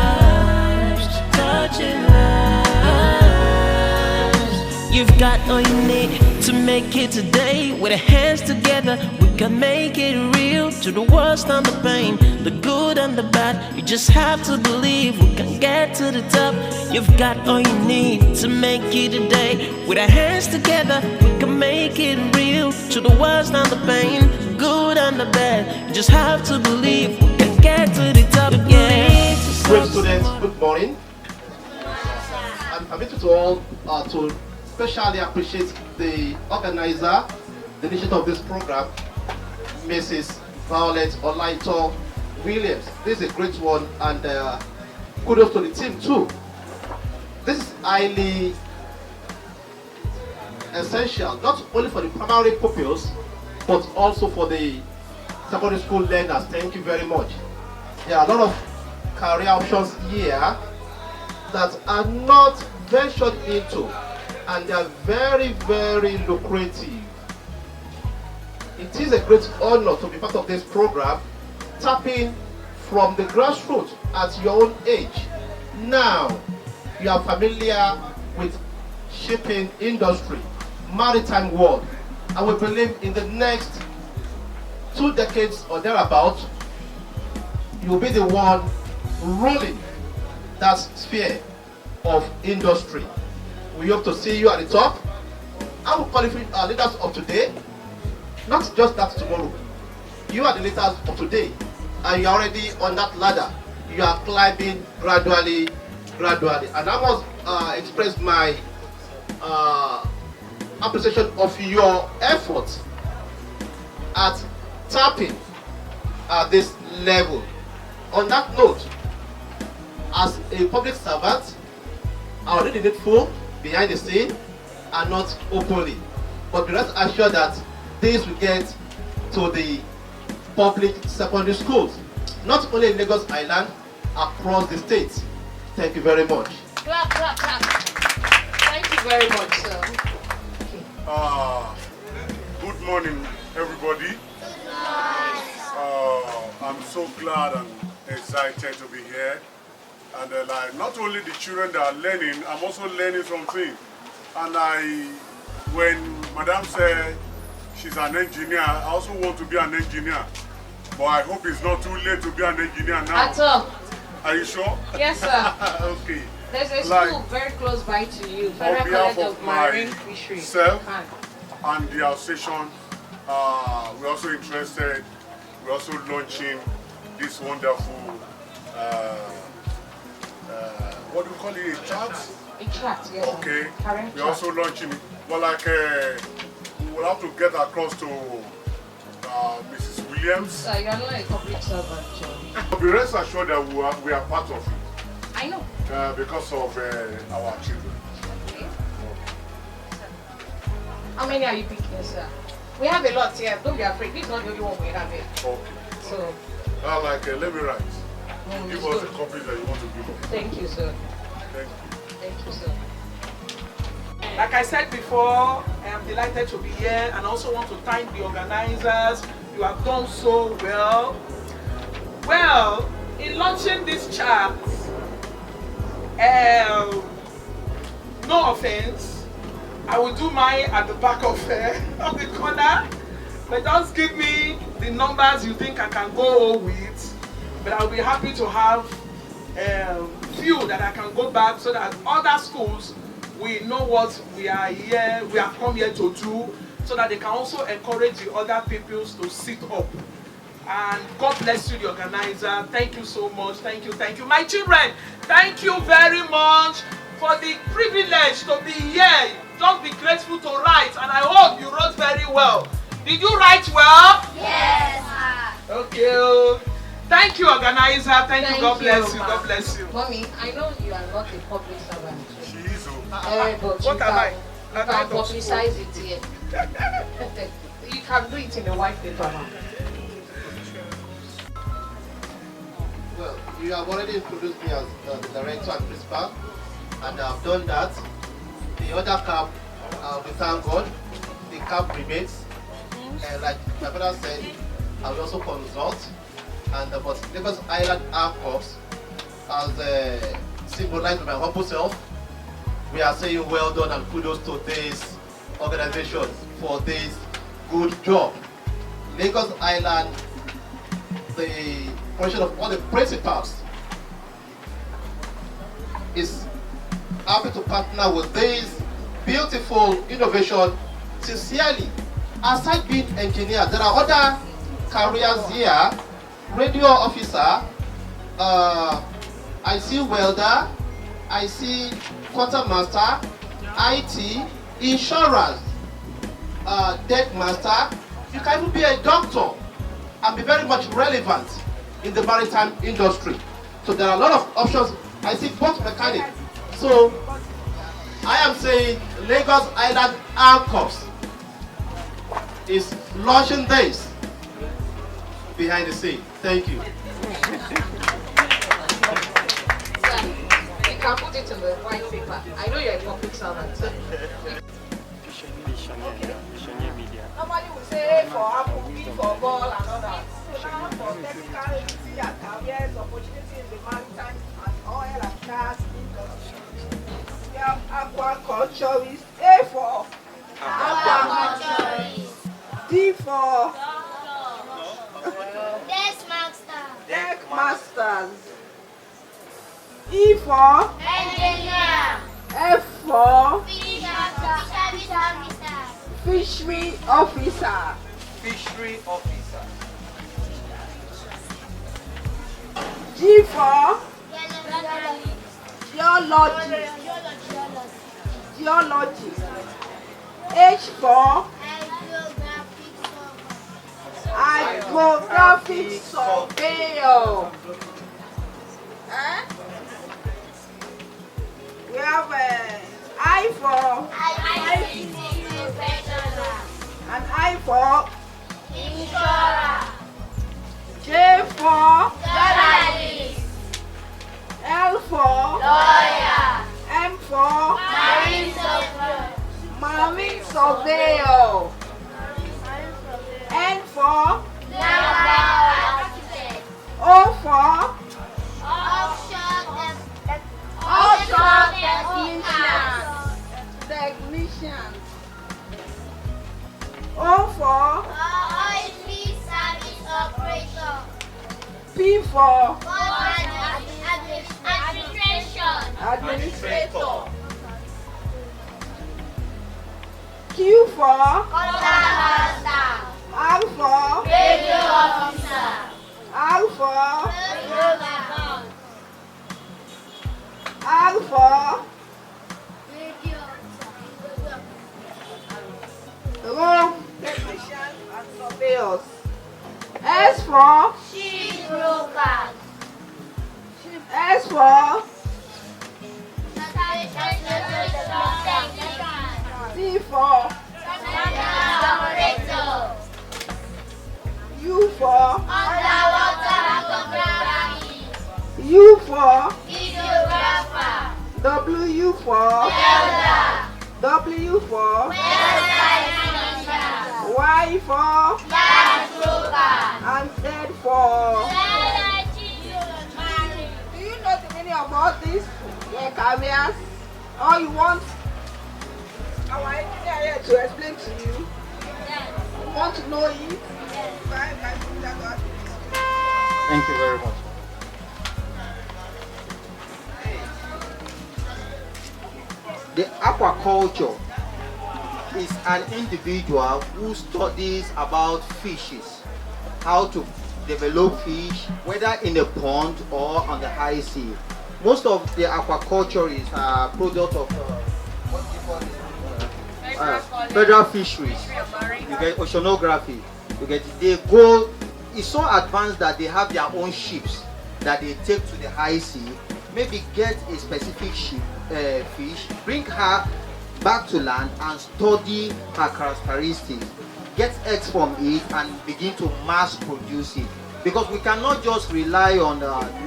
[SPEAKER 1] lives, touching lives. You've got all you need to make it today. With our hands together, we can make it real. To the worst and the pain, the good and the bad, you just have to believe we can get to the top. You've got all you need to make it today. With our hands together, we can make it real. To the worst and the pain, the good and the bad, you just have to believe we can get to the top. Yeah.
[SPEAKER 11] Great students, good morning. I'm permitted to all to especially appreciate the organizer, the initiator of this program, Mrs. Violet Olaito Williams. This is a great one, and kudos to the team too. This is highly essential, not only for the primary pupils, but also for the secondary school learners. Thank you very much. There are a lot of career options here that are not ventured into, and they are very, very lucrative. It is a great honor to be part of this program, tapping from the grassroots at your own age. Now, you are familiar with shipping industry, maritime world, and we believe in the next 2 decades or thereabout, you'll be the one ruling that sphere of industry. We hope to see you at the top. I will qualify our leaders of today, not just that tomorrow. You are the leaders of today, and you are already on that ladder. You are climbing gradually. And I must express my appreciation of your efforts at tapping at this level. On that note, as a public servant, I will do the needful behind the scene and not openly. But be rest assured that this will get to the public secondary schools, not only in Lagos Island, across the state. Thank you very much.
[SPEAKER 4] Clap, clap, clap. Thank you very much, sir.
[SPEAKER 12] Good morning, everybody. I'm so glad and excited to be here. And like, not only the children that are learning, I'm also learning something. And when Madam said she's an engineer, I also want to be an engineer. But I hope it's not too late to be an engineer now.
[SPEAKER 4] At all.
[SPEAKER 12] Are you sure?
[SPEAKER 4] Yes, sir.
[SPEAKER 12] Okay.
[SPEAKER 4] There's a school very close by to you, Federal College of Marine Fisheries.
[SPEAKER 12] Self and the association, we're also interested. We're also launching this wonderful, what do we call it, a chat?
[SPEAKER 4] A chat, yes.
[SPEAKER 12] Okay.
[SPEAKER 4] Current
[SPEAKER 12] We're
[SPEAKER 4] chat.
[SPEAKER 12] also launching it. But like, we will have to get across to Mrs. Williams.
[SPEAKER 4] You're not a public servant, John.
[SPEAKER 12] But be rest assured that we are part of it.
[SPEAKER 4] I know.
[SPEAKER 12] Because of our children.
[SPEAKER 4] Okay. How many are you picking, sir? We have a lot here. Don't be afraid. This is not the only one we have here.
[SPEAKER 12] Okay.
[SPEAKER 4] So.
[SPEAKER 12] Like, let me write. Give us
[SPEAKER 4] good.
[SPEAKER 12] a copy that you want to give us.
[SPEAKER 4] Thank you, sir.
[SPEAKER 12] Thank you.
[SPEAKER 4] Thank you, sir.
[SPEAKER 2] Like I said before, I am delighted to be here and also want to thank the organizers. You have done so well. Well, in launching this chat, no offense, I will do mine at the back of the corner, but just give me the numbers you think I can go with. But I'll be happy to have few that I can go back so that other schools we know what we have come here to do, so that they can also encourage the other pupils to sit up. And God bless you, the organizer. Thank you so much. Thank you, thank you. My children, thank you very much for the privilege to be here. Just be grateful to write, and I hope you wrote very well. Did you write well?
[SPEAKER 3] Yes, sir.
[SPEAKER 2] Okay. Thank you, organizer. Thank you. God bless you. God bless you.
[SPEAKER 4] Mommy, I know you are not a public servant.
[SPEAKER 12] She is.
[SPEAKER 4] But
[SPEAKER 2] What am I?
[SPEAKER 4] You can publicize it here. You can do it in a white paper now.
[SPEAKER 11] Well, you have already introduced me as the director and principal, and I've done that. The other cap, we thank God, the cap remains. And like my brother said, I will also consult. And but Lagos Island Armed Corps, as symbolized by my humble self, we are saying well done and kudos to this organization for this good job. Lagos Island, the portion of all the principals, is happy to partner with this beautiful innovation sincerely. Aside being engineers, there are other careers here. Radio officer, I see welder, I see quartermaster, IT, insurance, deck master. You can even be a doctor and be very much relevant in the maritime industry. So there are a lot of options. I see both mechanics. So I am saying Lagos Island Armed Corps is launching this behind the scene. Thank you.
[SPEAKER 4] You can put it in the white paper. I know you're a public servant.
[SPEAKER 5] Normally we say for apple, B for ball and all that. So now for technical ability and careers, opportunity in the maritime and oil and gas industry. We have aquaculturist, A for
[SPEAKER 3] Aquaculturist.
[SPEAKER 5] D for
[SPEAKER 3] Deck
[SPEAKER 5] masters. E for
[SPEAKER 3] engineer.
[SPEAKER 5] F for
[SPEAKER 3] Fishery officer.
[SPEAKER 5] fishery officer. G for geology. H for hydrographic surveyor. We have I for and I for
[SPEAKER 3] insurer.
[SPEAKER 5] J for
[SPEAKER 3] Journalist.
[SPEAKER 5] L for
[SPEAKER 3] Lawyer.
[SPEAKER 5] M for
[SPEAKER 3] Marine surveyor.
[SPEAKER 5] marine surveyor. N for
[SPEAKER 3] Naval architect.
[SPEAKER 5] O for
[SPEAKER 3] Offshore
[SPEAKER 5] technician. O for
[SPEAKER 3] oil field service operator.
[SPEAKER 5] P for
[SPEAKER 3] Administration.
[SPEAKER 5] administrator. Q for
[SPEAKER 3] Quartermaster.
[SPEAKER 5] R for
[SPEAKER 3] Radio officer.
[SPEAKER 5] R for
[SPEAKER 3] Radio man.
[SPEAKER 5] R for
[SPEAKER 3] Radio
[SPEAKER 5] road technicians and surveyors. S for
[SPEAKER 3] ship broker.
[SPEAKER 5] S for T for
[SPEAKER 3] Operator.
[SPEAKER 5] U for
[SPEAKER 3] Underwater photography.
[SPEAKER 5] U for
[SPEAKER 3] Videographer.
[SPEAKER 5] W for
[SPEAKER 3] Welder.
[SPEAKER 5] W for
[SPEAKER 3] Website manager.
[SPEAKER 5] Y for
[SPEAKER 3] Gas broker.
[SPEAKER 5] and Z for. Do you know the meaning of all these careers? Or you want our engineer here to explain to you? You want to know it?
[SPEAKER 13] Thank you very much. The aquaculture is an individual who studies about fishes, how to develop fish, whether in a pond or on the high sea. Most of the aquaculturists are product of what do you call it? Federal fisheries. You get oceanography. You get they go. It's so advanced that they have their own ships that they take to the high sea. Maybe get a specific ship, fish, bring her back to land and study her characteristics, get eggs from it and begin to mass produce it. Because we cannot just rely on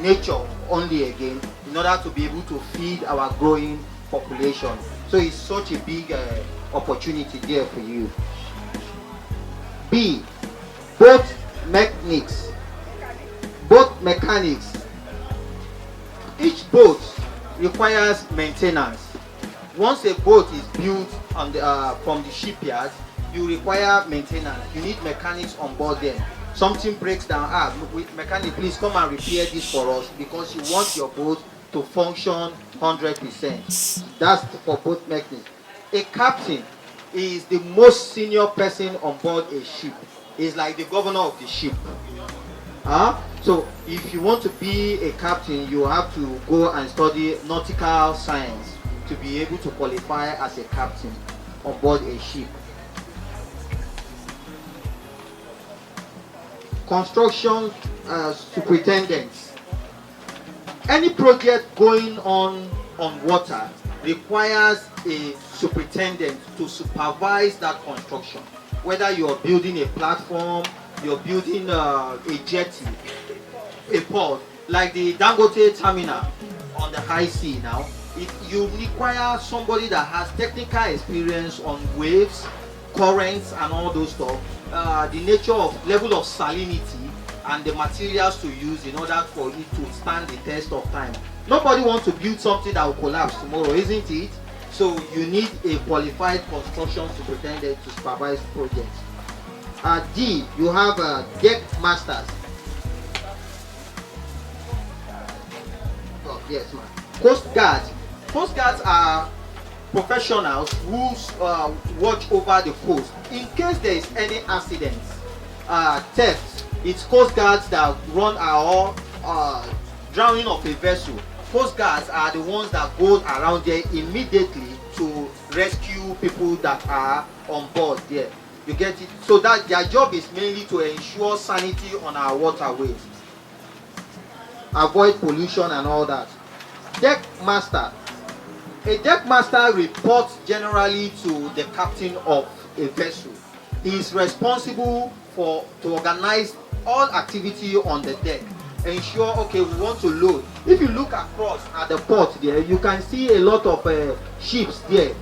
[SPEAKER 13] nature only again in order to be able to feed our growing population. So it's such a big opportunity there for you. B, boat mechanics. Boat mechanics. Each boat requires maintenance. Once a boat is built on from the shipyard, you require maintenance. You need mechanics on board them. Something breaks down, mechanic, please come and repair this for us because you want your boat to function 100%. That's for boat mechanics. A captain is the most senior person on board a ship. He's like the governor of the ship. So if you want to be a captain, you have to go and study nautical science to be able to qualify as a captain on board a ship. Construction superintendents. Any project going on water requires a superintendent to supervise that construction. Whether you're building a platform, you're building a jetty, a port, like the Dangote terminal on the high sea now, you require somebody that has technical experience on waves, currents, and all those stuff. The nature of level of salinity and the materials to use in order for it to stand the test of time. Nobody wants to build something that will collapse tomorrow, isn't it? So you need a qualified construction superintendent to supervise projects. D, you have deck masters. Oh, yes, ma'am. Coast guards. Coast guards are professionals who watch over the coast. In case there is any accidents, theft, it's coast guards that run our drowning of a vessel. Coast guards are the ones that go around there immediately to rescue people that are on board there. You get it? So that their job is mainly to ensure sanity on our waterways, avoid pollution and all that. Deck master. A deck master reports generally to the captain of a vessel. He is responsible to organize all activity on the deck. Ensure, okay, we want to load. If you look across at the port there, you can see a lot of ships there.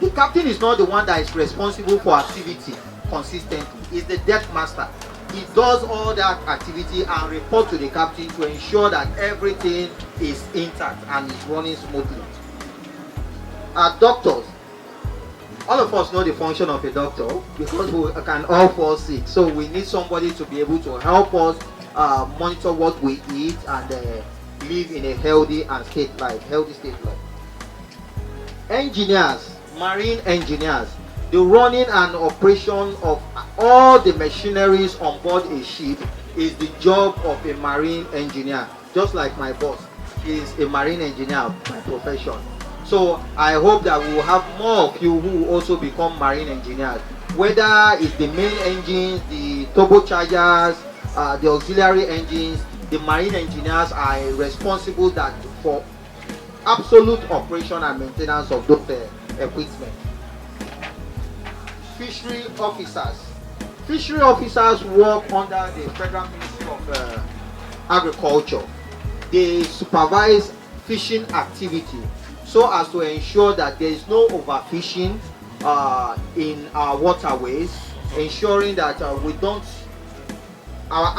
[SPEAKER 13] The captain is not the one that is responsible for activity consistently. It's the deck master. He does all that activity and report to the captain to ensure that everything is intact and is running smoothly. Doctors. All of us know the function of a doctor because we can all fall sick. So we need somebody to be able to help us monitor what we eat and live in a healthy state life. Engineers, marine engineers, the running and operation of all the machineries on board a ship is the job of a marine engineer. Just like my boss is a marine engineer by profession. So I hope that we will have more of you who will also become marine engineers. Whether it's the main engines, the turbochargers, the auxiliary engines, the marine engineers are responsible for absolute operation and maintenance of those equipment. Fishery officers. Fishery officers work under the Federal Ministry of Agriculture. They supervise fishing activity so as to ensure that there is no overfishing in our waterways, ensuring that our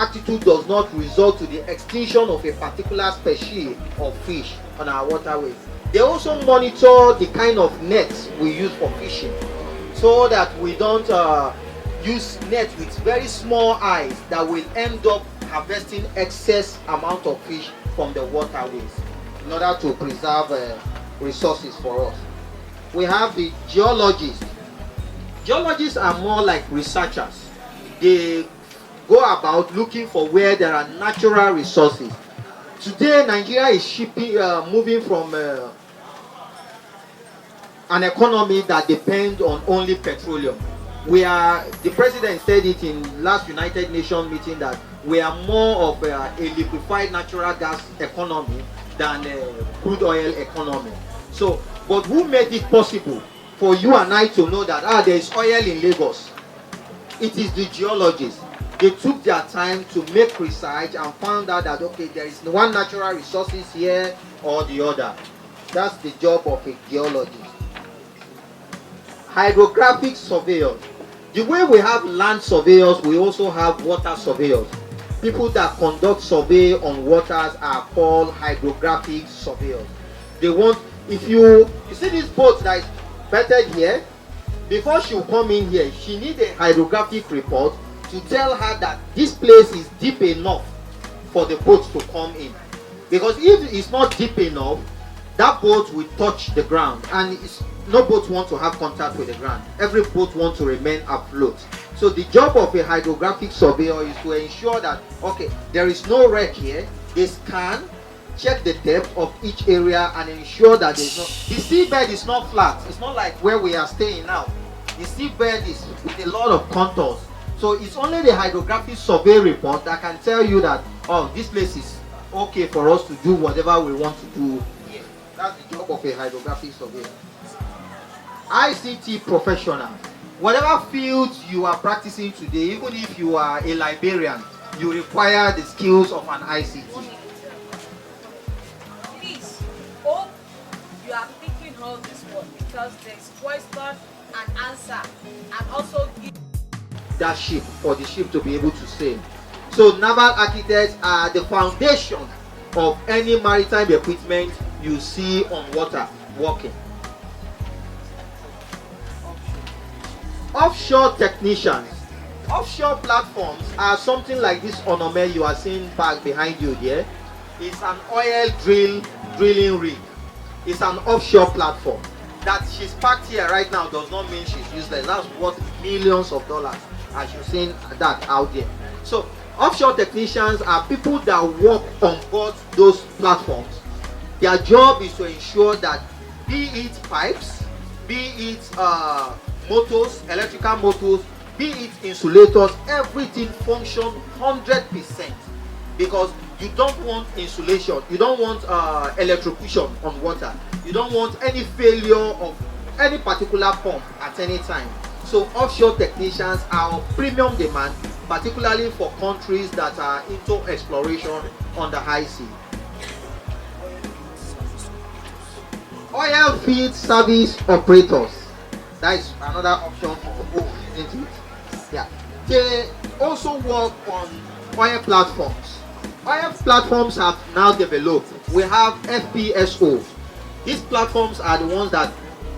[SPEAKER 13] attitude does not result to the extinction of a particular species of fish on our waterways. They also monitor the kind of nets we use for fishing so that we don't use nets with very small eyes that will end up harvesting excess amount of fish from the waterways in order to preserve resources for us. We have the geologists. Geologists are more like researchers. They go about looking for where there are natural resources. Today, Nigeria is moving from an economy that depends on only petroleum. The president said it in last United Nations meeting that we are more of a liquefied natural gas economy than a crude oil economy. So, but who made it possible for you and I to know that there is oil in Lagos? It is the geologists. They took their time to make research and found out that okay, there is one natural resources here or the other. That's the job of a geologist. Hydrographic surveyors. The way we have land surveyors, we also have water surveyors. People that conduct survey on waters are called hydrographic surveyors. They want, if you see this boat that is bettered here, before she will come in here, she needs a hydrographic report to tell her that this place is deep enough for the boat to come in. Because if it's not deep enough, that boat will touch the ground, and no boat wants to have contact with the ground. Every boat wants to remain afloat. So the job of a hydrographic surveyor is to ensure that, okay, there is no wreck here. They scan, check the depth of each area, and ensure that the seabed is not flat. It's not like where we are staying now. The seabed is with a lot of contours. So it's only the hydrographic survey report that can tell you that, oh, this place is okay for us to do whatever we want to do here. That's the job of a hydrographic surveyor. ICT professional. Whatever field you are practicing today, even if you are a librarian, you require the skills of an ICT.
[SPEAKER 4] Please, hope you are thinking all this one because there's question and answer and also give
[SPEAKER 13] that ship for the ship to be able to sail. So naval architects are the foundation of any maritime equipment you see on water working. Offshore technicians. Offshore platforms are something like this onome you are seeing back behind you there. It's an oil drilling rig. It's an offshore platform. That she's parked here right now does not mean she's useless. That's worth millions of dollars, as you've seen that out there. So offshore technicians are people that work on board those platforms. Their job is to ensure that, be it pipes, be it motors, electrical motors, be it insulators, everything functions 100%. Because you don't want insulation, you don't want electrocution on water, you don't want any failure of any particular pump at any time. So offshore technicians are of premium demand, particularly for countries that are into exploration on the high sea. Oil field service operators. That is another option for both, isn't it? Yeah. They also work on oil platforms. Oil platforms have now developed. We have FPSOs. These platforms are the ones that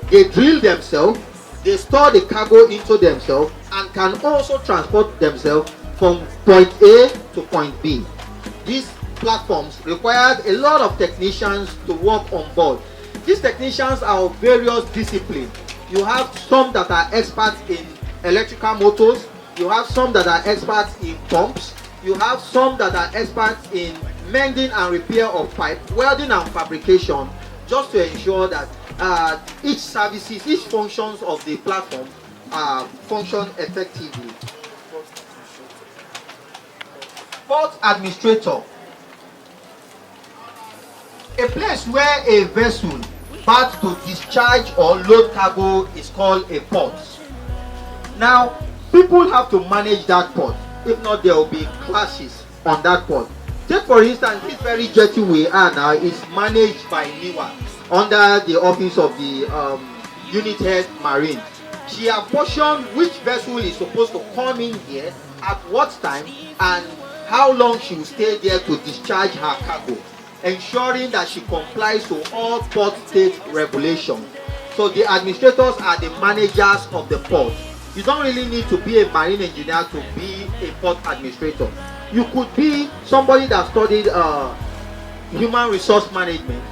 [SPEAKER 13] they drill themselves, they store the cargo into themselves, and can also transport themselves from point A to point B. These platforms require a lot of technicians to work on board. These technicians are of various disciplines. You have some that are experts in electrical motors, you have some that are experts in pumps, you have some that are experts in mending and repair of pipe, welding and fabrication, just to ensure that each functions of the platform function effectively. Port administrator. A place where a vessel part to discharge or load cargo is called a port. Now, people have to manage that port. If not, there will be clashes on that port. Take for instance, this very jetty we are now is managed by NIWA under the office of the unit head marine. She apportioned which vessel is supposed to come in here at what time and how long she will stay there to discharge her cargo, ensuring that she complies to all port state regulations. So the administrators are the managers of the port. You don't really need to be a marine engineer to be a port administrator. You could be somebody that studied human resource management,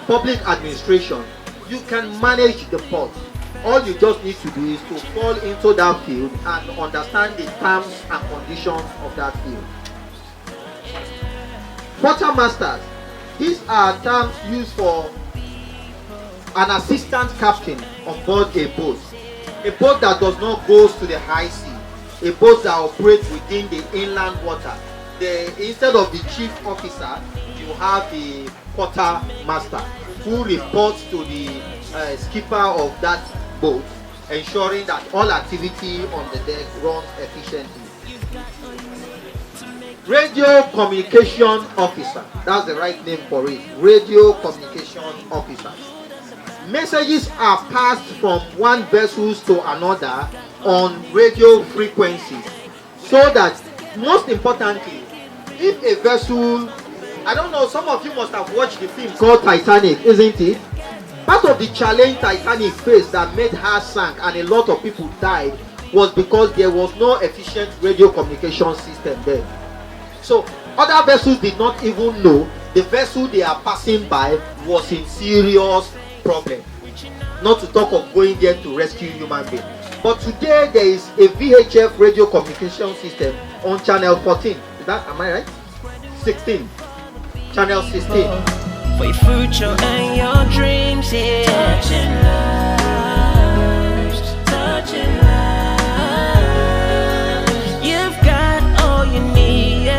[SPEAKER 13] public administration. You can manage the port. all you just need to do is to fall into that field and understand the terms and conditions of that field. Quartermasters, these are terms used for an assistant captain on board a boat that does not go to the high sea, a boat that operates within the inland water. Instead of the chief officer, you have the quartermaster who reports to the skipper of that boat, ensuring that all activity on the deck runs efficiently. Radio communication officer, that's the right name for it. Radio communication officer. Messages are passed from one vessel to another on radio frequencies, so that, most importantly, if a vessel, I don't know, some of you must have watched the film called Titanic, isn't it? Part of the challenge Titanic faced that made her sink and a lot of people died was because there was no efficient radio communication system there. So other vessels did not even know the vessel they are passing by was in serious problem. Not to talk of going there to rescue human beings. But today there is a VHF radio communication system on channel 14. Is that, am I right? 16. Channel 16.
[SPEAKER 1] For your future and your dreams, yeah. Touching lives, touching lives. You've got all you need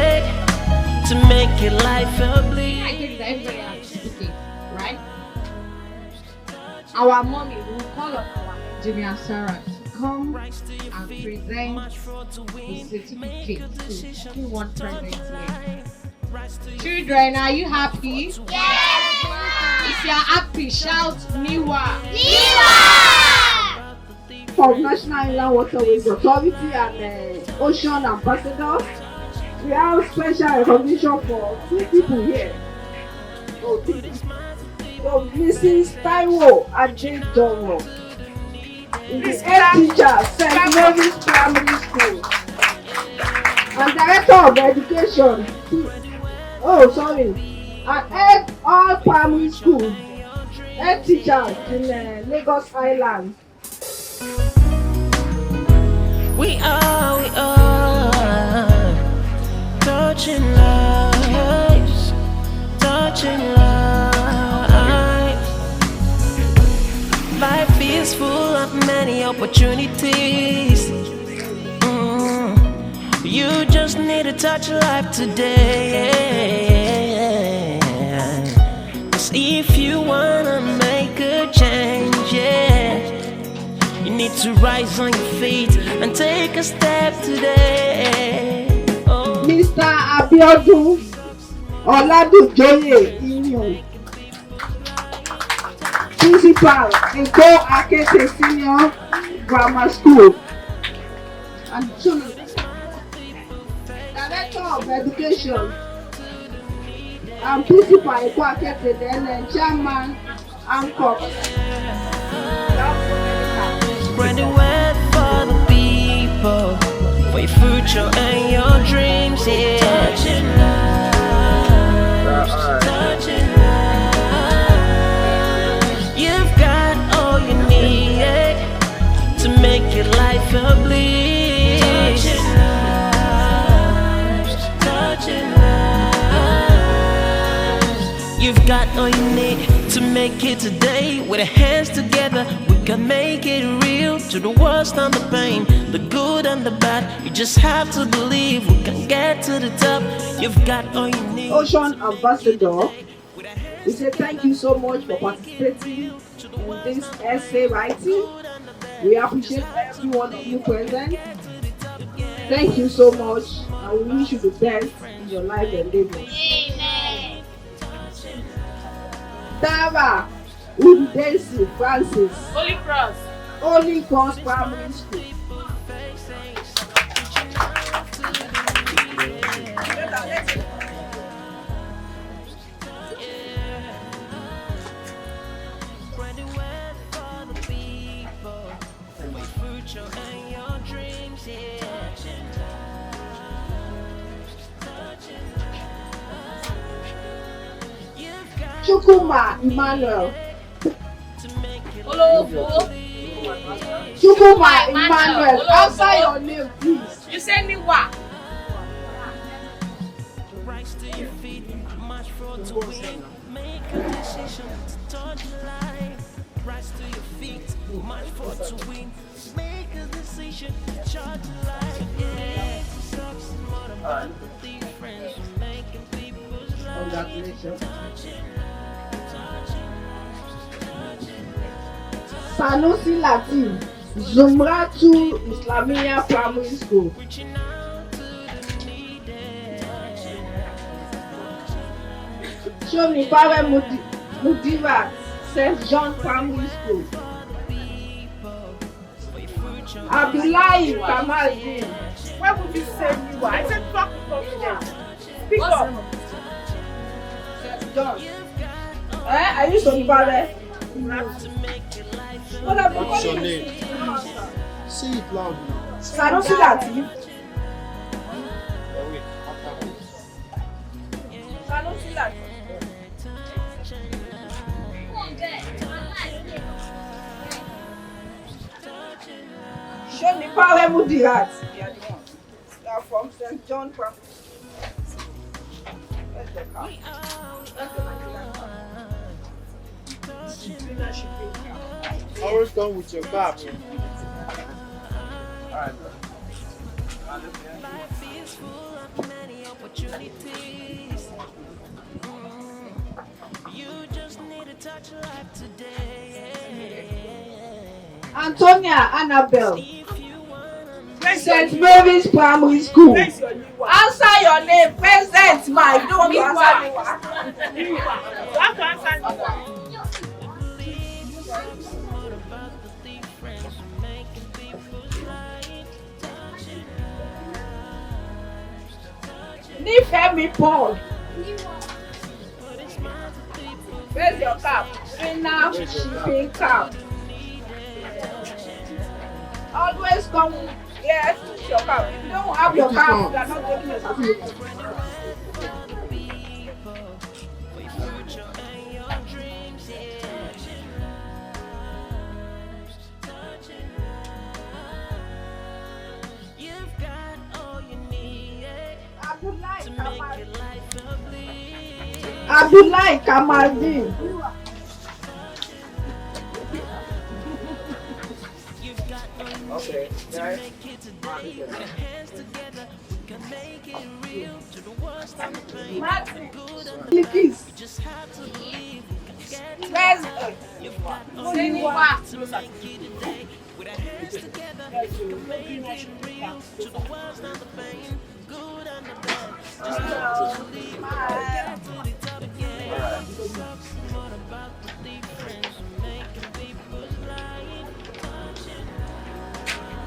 [SPEAKER 1] to make your life a bleed.
[SPEAKER 4] I think that everybody has okay, right? Our mommy will call up our engineer Sarah to come and present the certificate to everyone present here. Children, are you happy?
[SPEAKER 3] Yes!
[SPEAKER 4] If you are happy, shout NIWA!
[SPEAKER 3] NIWA!
[SPEAKER 5] For National Inland Waterways Authority and Ocean Ambassadors, we have special recognition for 2 people here. So Mrs. Taiwo Adejowo is the head teacher, St. Mary's Primary School, and Director of Education. And head all primary school, head teachers in Lagos Island.
[SPEAKER 1] We are touching lives, touching lives. Life is full of many opportunities. You just need to touch life today. 'Cause if you wanna make a change, yeah, you need to rise on your feet and take a step today. Oh.
[SPEAKER 5] Mr. Abiodun Oladujoye Iyun, Principal Eko Akete Senior Grammar School, and Director of Education and Principal Eko Akete, then Chairman Hancock.
[SPEAKER 1] Spread the word for the people, for your future and your dreams, yeah. Touching lives, touching lives. You've got all you need to make your life a bleed. Touching lives, touching lives. You've got all you need to make it today. With our hands together, we can make it real. To the worst and the pain, the good and the bad, you just have to believe we can get to the top. You've got all you need.
[SPEAKER 5] Ocean Ambassador, we say thank you so much for participating in this essay writing. We appreciate every one of you present. Thank you so much, and we wish you the best in your life endeavors.
[SPEAKER 3] Amen.
[SPEAKER 5] Tara Udesi Francis,
[SPEAKER 4] Holy Cross.
[SPEAKER 5] Holy Cross Primary School. Chukuma Emmanuel,
[SPEAKER 4] Olówó.
[SPEAKER 5] Chukuma Emmanuel, answer your name, please.
[SPEAKER 4] You say NIWA.
[SPEAKER 1] Rise to your feet, march for to win. Make a decision to touch life. Rise to your feet, march for to win. Make a decision to touch life. Yeah, talks more about the difference you're making people's lives.
[SPEAKER 5] Congratulations. Sanusi Latif, Zumratu Islamia Primary School. Show me Power Mudiva, St. John Primary School. Abdullahi Kamaldeen.
[SPEAKER 2] Why would you say NIWA? I said talk with confidence. Speak up.
[SPEAKER 5] St. John. Are you so bad?
[SPEAKER 11] What's your name? Say it loud now.
[SPEAKER 5] Sanusi Latif. Sanusi Latif. Show me Power Mudirat. They are the ones. They are from St. John Primary. Where's the car? That's the Nigerian car.
[SPEAKER 11] Always come with your cap. Alright.
[SPEAKER 1] Life is full of many opportunities. You just need to touch life today.
[SPEAKER 5] Antonia Annabelle, St. Mary's Primary School. Answer your name, present ma. You don't want to answer
[SPEAKER 2] You have to answer NIWA.
[SPEAKER 5] Nifemi Paul. Where's your cap? Rina shipping cap. Always come here to your cap. If you don't have your cap, you are not getting a certificate. Abdullahi Kamaldeen.
[SPEAKER 11] Okay, guys.
[SPEAKER 5] Please. Where's
[SPEAKER 4] NIWA.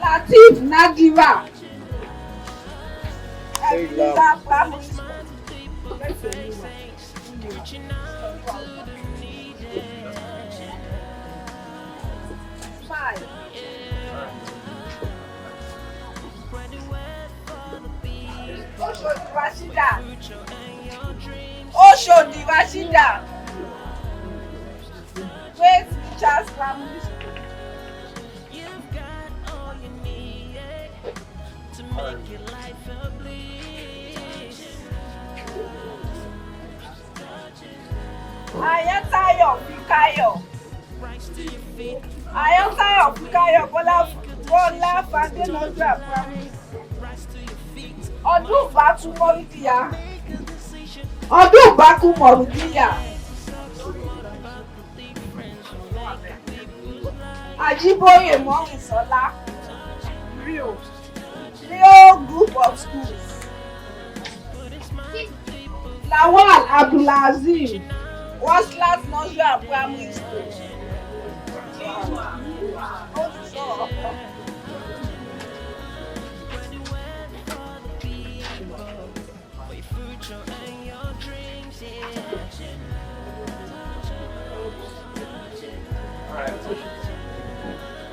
[SPEAKER 5] Latif Nadiva.
[SPEAKER 11] Say it loud.
[SPEAKER 5] Oshodi Rashida. Where's Charles Primary School? Ayatayo Fikayo. Ayatayo Fikayo Bola Fande Nodra Primary. Ọdún Bákú Mọ̀rídìyà. Ọdún Bákú Mọ̀rídìyà. Ajiboye Mọ́rìnsọ́lá. Rio Group of Schools. Lawal Abdulaziz. Waslat Nursery Primary School.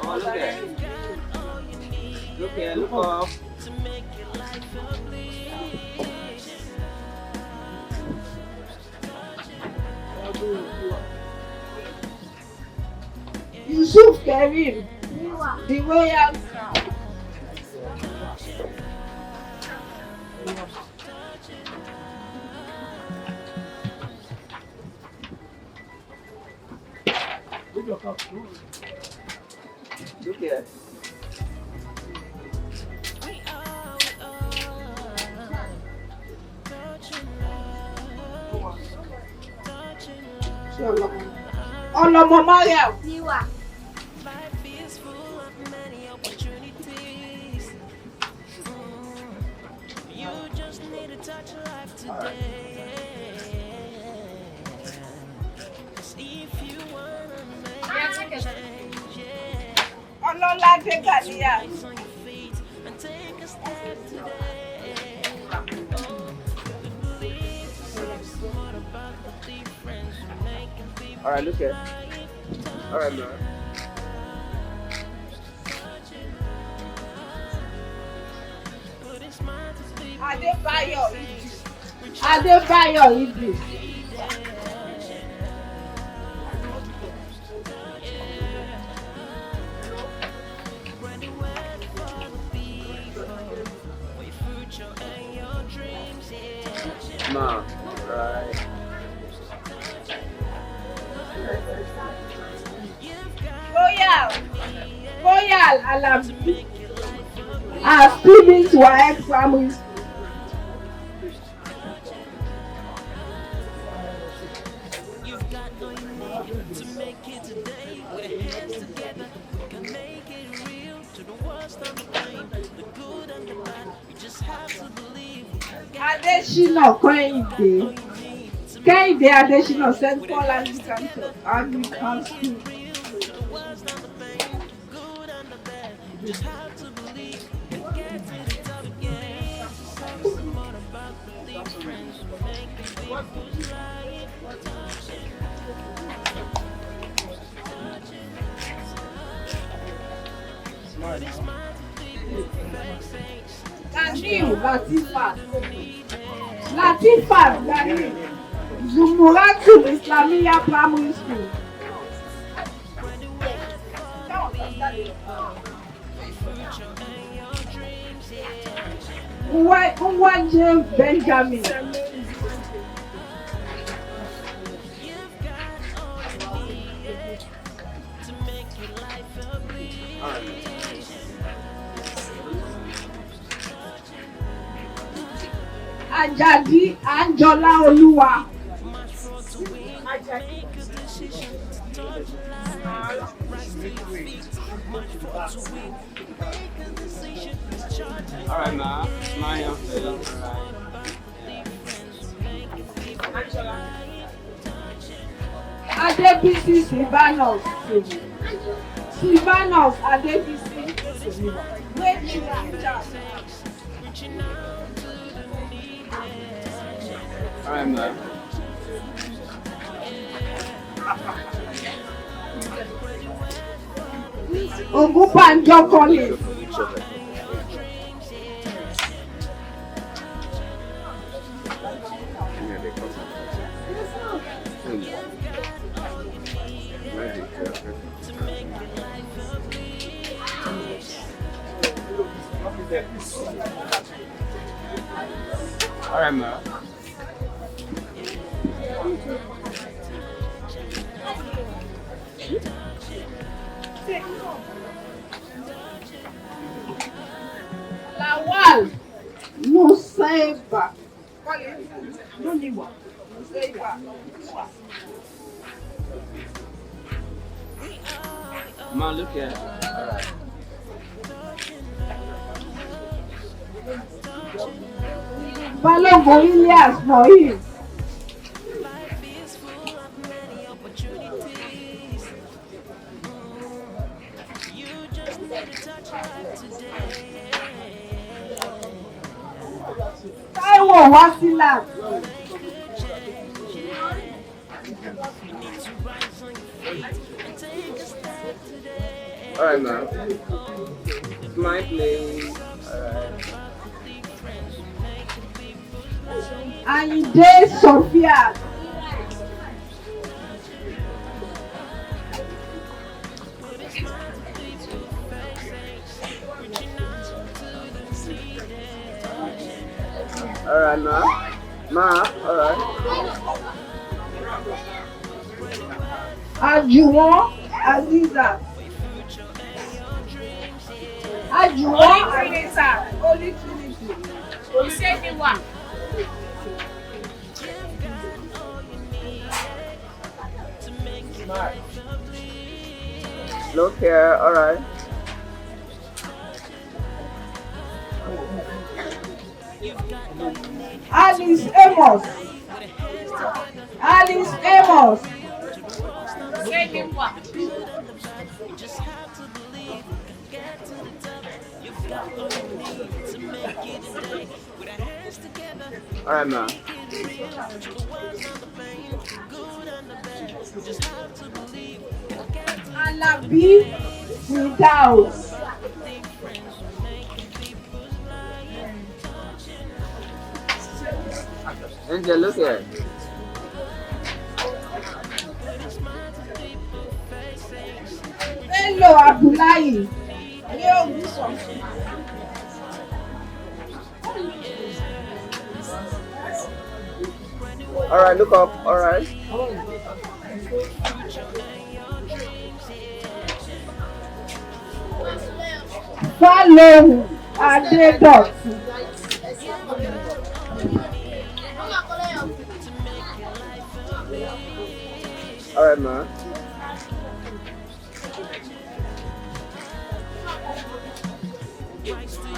[SPEAKER 11] Oh, look there. Look here, look up.
[SPEAKER 5] Yusuf Karim. The royal crown.
[SPEAKER 13] Look here.
[SPEAKER 5] Ọlọmọ Mariam.
[SPEAKER 3] NIWA.
[SPEAKER 1] Life is full of many opportunities. You just need to touch life today. 'Cause if you wanna make a change, yeah,
[SPEAKER 5] Ọlọ́ládé Gàdíyà.
[SPEAKER 1] rise on your feet and take a step today. You believe yourself more about the difference you make in people's
[SPEAKER 13] All right, look here.
[SPEAKER 1] life.
[SPEAKER 13] All right, man.
[SPEAKER 1] Put a smile to sleep.
[SPEAKER 5] Adébáyọ̀ Idris. Adébáyọ̀ Idris.
[SPEAKER 1] Spread the word for the people. For your future and your dreams, yeah.
[SPEAKER 13] Ma, right.
[SPEAKER 5] Royal Alabi. Our students were at primary school.
[SPEAKER 1] You've got all you need to make it today. With your hands together, we can make it real. To the worst and the pain, the good and the bad. You just have to believe.
[SPEAKER 5] Adésínà Kẹ́hìndé. Kẹ́hìndé Adésínà St. Paul Anglican Church, Anglican School.
[SPEAKER 1] To the worst and the pain, the good and the bad. You just have to believe. And get to the top again. Say some more about the difference you make in people's life.
[SPEAKER 5] Ganiu Latifat. Latifat Ganiu. Zumuratul Islamiyya Primary School. Nwaje Benjamin. Ajadi Anjola Oluwa.
[SPEAKER 13] All right, ma. Smile.
[SPEAKER 5] Adebisi Silvanus. Silvanus Adebisi. Great teacher.
[SPEAKER 13] All right, ma.
[SPEAKER 5] Ogunbanjo Collins.
[SPEAKER 13] All right, ma.
[SPEAKER 5] Lawal Nusaiba.
[SPEAKER 13] Ma, look here. All right.
[SPEAKER 5] Balogun Ilias Mohim.
[SPEAKER 1] Life is full of many opportunities. You just need to touch life today.
[SPEAKER 5] Taiwo Wasilat.
[SPEAKER 1] You need to rise on your feet and take a step today.
[SPEAKER 13] All right, ma. Smile, please. All right.
[SPEAKER 5] Ayinde Sophia. Alright, ma. Ma, alright.
[SPEAKER 2] Ajuwon Aziza. Ajuwon Aziza. Holy Trinity.
[SPEAKER 3] NIWA.
[SPEAKER 5] Look here, alright.
[SPEAKER 2] Alice Amos. Alice Amos.
[SPEAKER 3] NIWA.
[SPEAKER 5] Alright, ma.
[SPEAKER 2] Alabi Firdaus.
[SPEAKER 5] Angel, look here.
[SPEAKER 2] Bello Abdullahi. Yo, this one.
[SPEAKER 5] Alright, look up, alright.
[SPEAKER 2] Follow Adedotun.
[SPEAKER 5] Alright, ma.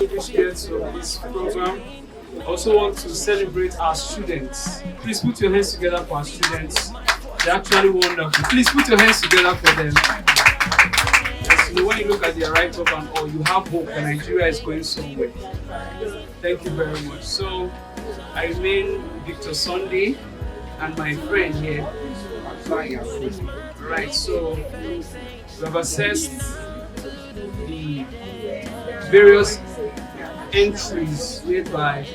[SPEAKER 10] Appreciate of this program. I also want to celebrate our students. Please put your hands together for our students. They're actually wonderful. Please put your hands together for them. Yes, you know, when you look at their right up and all, you have hope that Nigeria is going somewhere. Thank you very much. So, I remain Victor Sunday and my friend here. Right, so we have assessed the various entries made by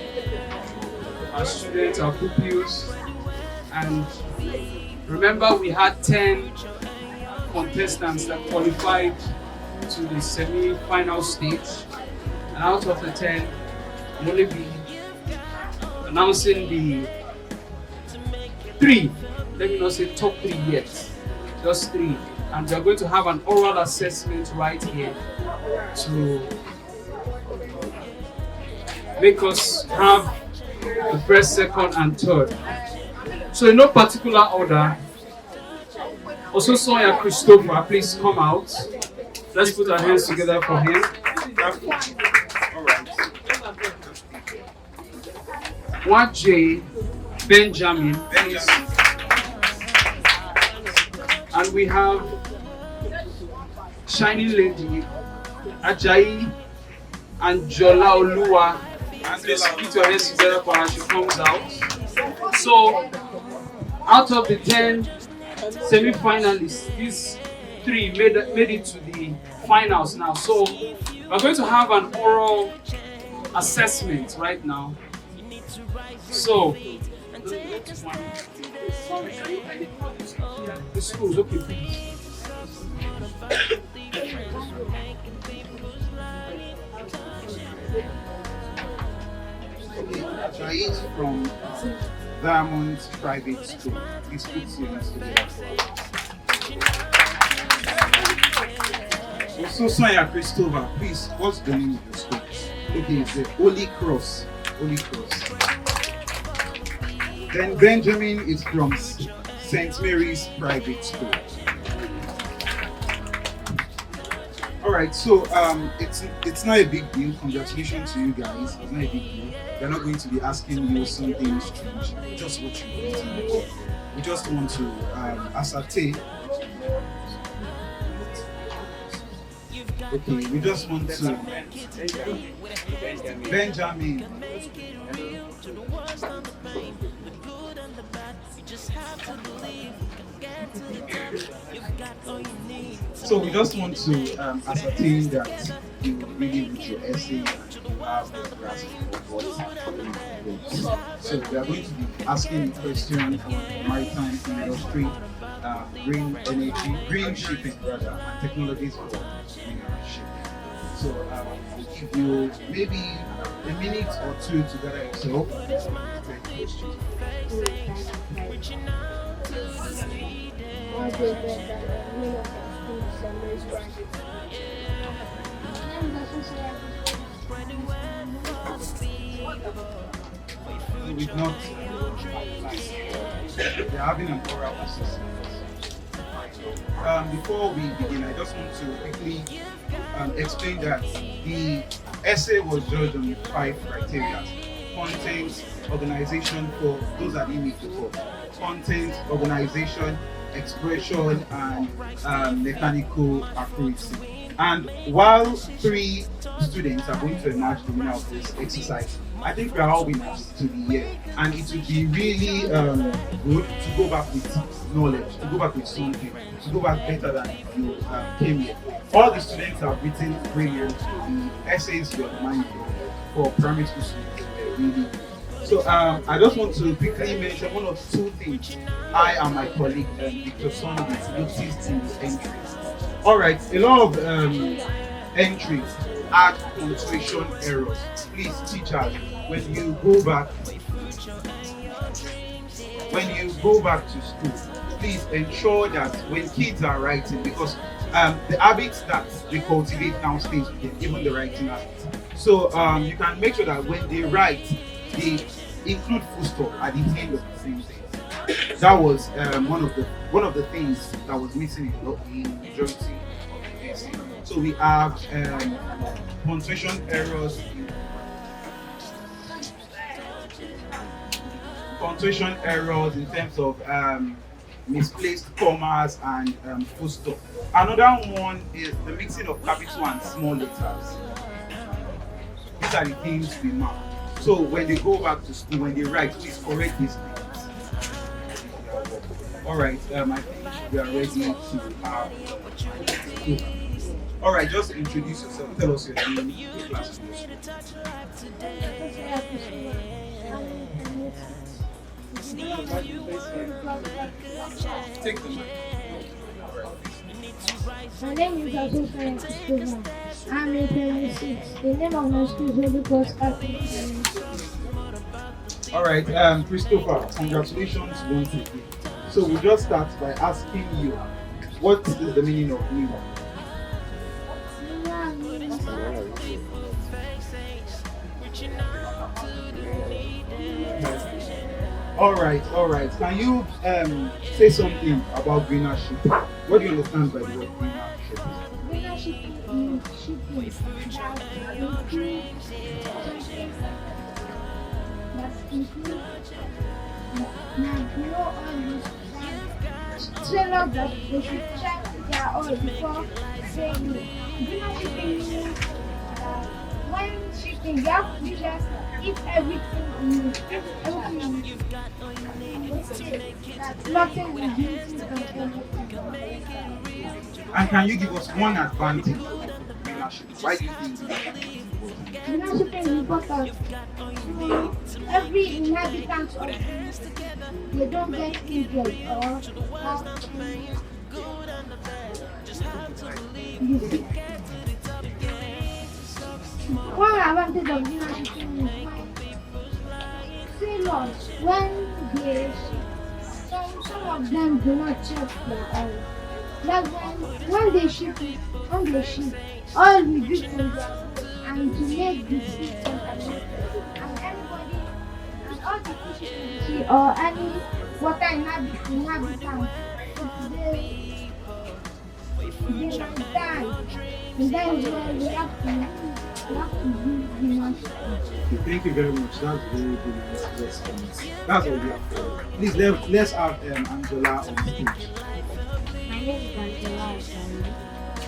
[SPEAKER 10] our students, our pupils, and remember we had 10 contestants that qualified to the semi-final stage, and out of the 10, we'll only be announcing the 3, let me not say top 3 yet, just 3, and we're going to have an oral assessment right here to make us have the first, second, and third. So in no particular order, also Sonia Christopher, please come out. Let's put our hands together for him. What J. Benjamin, please. And we have Shining Lady, Ajayi, and Jola Oluwa. Please put your hands together for her as she comes out. So, out of the 10 semi-finalists, these 3 made it to the finals now. So, we're going to have an oral assessment right now. So, the schools, okay, please.
[SPEAKER 9] Jais from Diamond Private School. Please put your hands together. Also, Sonia Christopher, please, what's the name of your school? Okay, it's the Holy Cross. Holy Cross. Then Benjamin is from St. Mary's Private School. Alright, so it's not a big deal. Congratulations to you guys. It's not a big deal. They're not going to be asking you something strange. Just what you want. We just want to ascertain. Okay, we just want to Benjamin. So we just want to ascertain that you really read your essay and you have the grasp of what you wrote. So we are going to be asking a question on the maritime industry, green energy, green shipping rather, and technologies for green shipping. So we'll give you maybe a minute or two to gather yourself. We've not we're having an oral assessment. Before we begin, I just want to quickly explain that the essay was judged on 5 criteria: content, organization, for those that didn't meet before, content, organization, expression, and mechanical accuracy. And while 3 students are going to emerge the winner of this exercise, I think we are all winners to the year, and it would be really good to go back with knowledge, to go back with something, to go back better than you came here. All the students have written brilliant. The essays you are mindful for primary school students were really good. So I just want to quickly mention 1 or 2 things I and my colleague Victor Sunday noticed in the entries. All right, a lot of entries add punctuation errors. Please, teachers, when you go back to school, please ensure that when kids are writing, because the habits that they cultivate now stays with them, even the writing habits. So you can make sure that when they write, they include full stop at the end of the same sentence. That was one of the things that was missing in the majority of the essay. So we have punctuation errors in terms of misplaced commas and full stop. Another one is the mixing of capital and small letters. These are the things we mark. So when they go back to school, when they write, please correct these things. All right, I think we are ready to have. All right, just introduce yourself. Tell us your name, your class. Take the mic.
[SPEAKER 3] My name is Azusa Christopher. I'm in primary 6. The name of my school is Holy Cross Catholic.
[SPEAKER 9] All right, Christopher, congratulations once again. So we'll just start by asking you, what is the meaning of NIWA? All right. Can you say something about greenership? What do you understand by the word greenership?
[SPEAKER 3] Greenership means shipping that includes now you know all these trailers that they should check their oil before saying it. Greenership means when shipping you have to check if everything is nothing is missing from everything.
[SPEAKER 9] And can you give us one advantage of greenership? Why do you think
[SPEAKER 3] Greenership is important. Every inhabitant of they don't get injured or have one advantage of greenership is sailors when they some of them do not check their oil. Like when they ship oil will drip from their boat and to make the sea contaminated. And everybody and all the fishes in the sea or any water inhabitants they might die. And that is why we have to use greenership.
[SPEAKER 9] Thank you very much. That's very good response. That's what we have for. Please let's have Angela on stage.
[SPEAKER 14] My name is Angela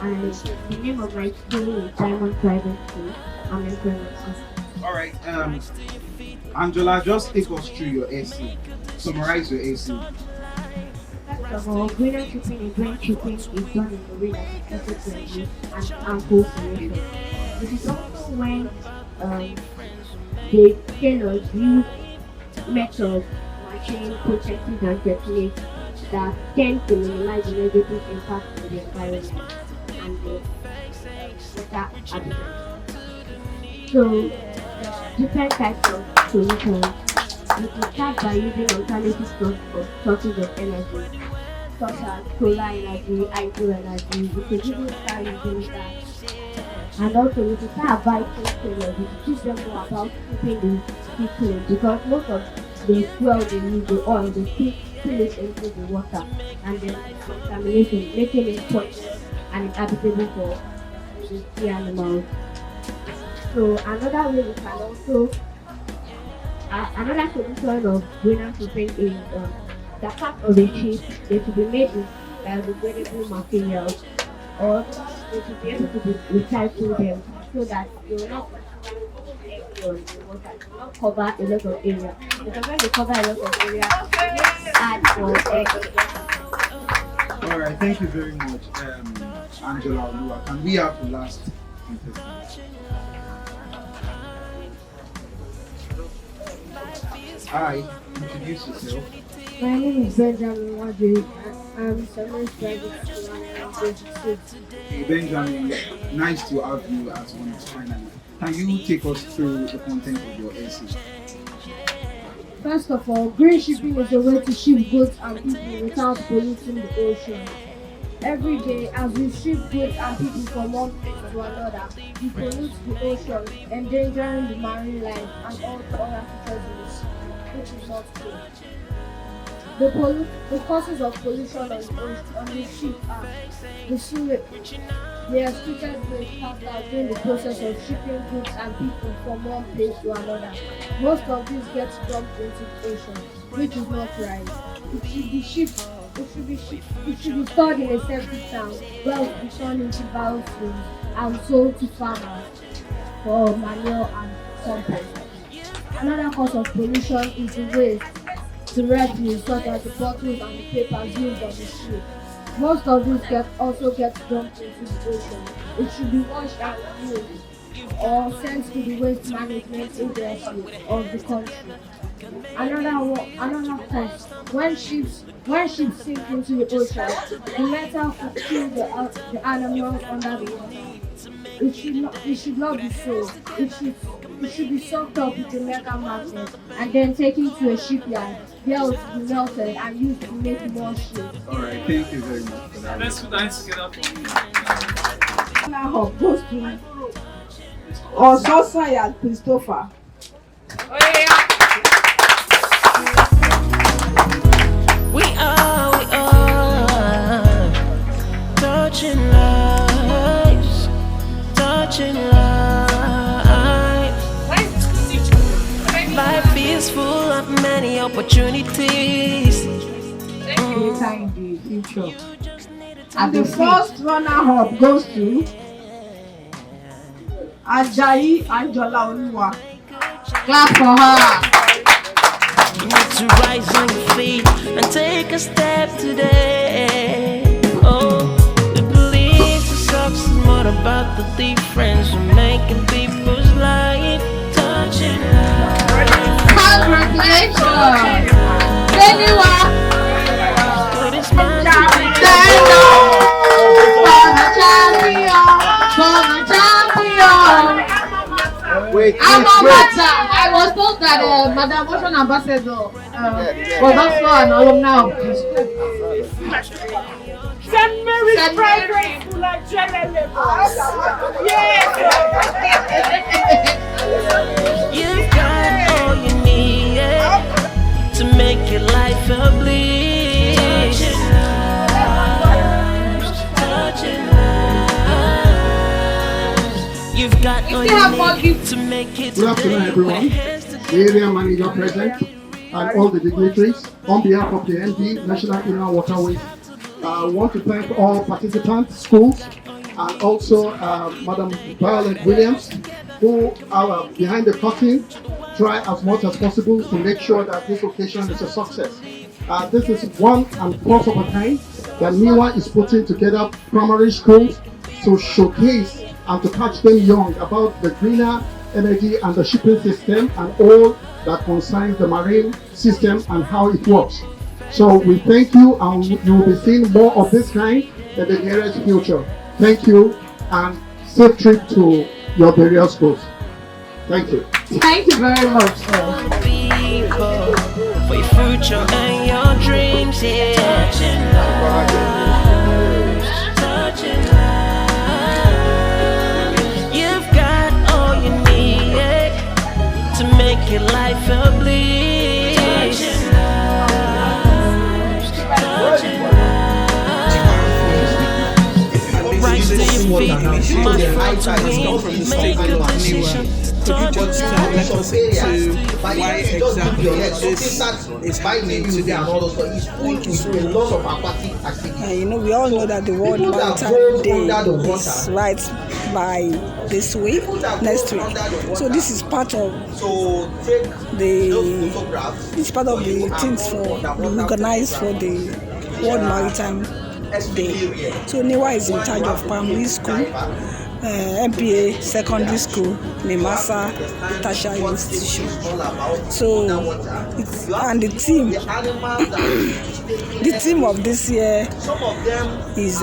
[SPEAKER 14] and the name of my school is Diamond Private School. I'm in primary school.
[SPEAKER 9] All right, Angela, just take us through your essay. Summarize your essay.
[SPEAKER 14] First of all, greener shipping and green shipping is done in a way that is eco-friendly and ample solution. It is also when the tailors use methods, machine, processes and techniques that tend to minimize the negative impact on the environment and the water habitat. So, different types of solutions. You can start by using alternative sources of energy, such as solar energy, hydro energy. You can even start using that. And also, you can start advising sailors to teach them more about keeping the sea clean, because most of the fuel they use, the oil, they spill it into the water, and then contamination, making it poisonous and inhabitable for the sea animals. So another way we can also another solution of greenhouse footprint is the part of the ship they should be made with biodegradable materials, or they should be able to be recycle them so that they will not cover a lot of area. Because when they cover a lot of area, it adds for egg.
[SPEAKER 9] All right, thank you very much, Angela Olua. Can we have the last contestant? Hi, introduce yourself.
[SPEAKER 7] My name is Benjamin Wadri. I'm Summer Private School and I'm grade 6.
[SPEAKER 9] Hey Benjamin, nice to have you as one of finally. Can you take us through the content of your essay?
[SPEAKER 7] First of all, green shipping is a way to ship goods and people without polluting the ocean. Every day, as we ship goods and people from one place to another, we pollute the ocean, endangering the marine life and all the other creatures in the sea, which is not good. The causes of pollution on the ship are the sewage, the excreted waste passed out during the process of shipping goods and people from one place to another. Most of these gets dumped into the ocean, which is not right. It should be stored in a septic tank where it will be turned into biofuels and sold to farmers for manure and compost. Another cause of pollution is the waste, the refuse such as the bottles and the papers used on the ship. Most of these also get dumped into the ocean. It should be washed and used or sent to the waste management agency of the country. Another cause, when ships sink into the ocean, the metal could kill the animals under the water. It should not be so. It should be soaked up with a metal magnet and then taken to a shipyard, there it will be melted and used to make more ships.
[SPEAKER 9] Alright, thank you very much for that.
[SPEAKER 10] Let's put our hands together for me.
[SPEAKER 2] Now goes to Ososaya Christopher.
[SPEAKER 1] We are touching lives, touching lives. Life is full of many opportunities.
[SPEAKER 5] Later in the future. And the first runner-up goes to Ajayi Anjola Oluwa. Clap for her.
[SPEAKER 1] You need to rise on your feet and take a step today. Oh, we believe success is more about the difference we make in people's life. Touching lives.
[SPEAKER 5] Congratulations! NIWA!
[SPEAKER 1] Put a smile to
[SPEAKER 5] Wait. I was told that Madam Ocean Ambassador was also an alumni of the school.
[SPEAKER 2] St. Mary's Private School at General. Yes!
[SPEAKER 1] You've got all you need to make your life a bliss. Touching lives. You've got all you need to make it.
[SPEAKER 15] Good afternoon, everyone. The area manager present and all the dignitaries. On behalf of the ND, National NIWA Waterways, I want to thank all participants, schools, and also Madam Violet Williams, who are behind the curtain, try as much as possible to make sure that this occasion is a success. This is one and first of a kind that NIWA is putting together primary schools to showcase and to catch them young about the greener energy and the shipping system and all that concerns the marine system and how it works. So we thank you, and you will be seeing more of this kind in the nearest future. Thank you, and safe trip to your various schools. Thank you.
[SPEAKER 4] Thank you very much, sir.
[SPEAKER 1] People, for your future and your dreams, yeah. Touching lives, touching lives. You've got all you need to make your life a bliss. Touching lives, touching lives. Rise to your feet, my friend, to win. Make a decision.
[SPEAKER 8] Could you just let us into why exactly this is happening today?
[SPEAKER 5] Thank you so much.
[SPEAKER 6] We all know that the World Maritime Day is right by this week, next week. So this is part of the things organized for the World Maritime Day. So NIWA is in charge of primary school, MPA secondary school, Limasa tertiary institution. So and the theme of this year is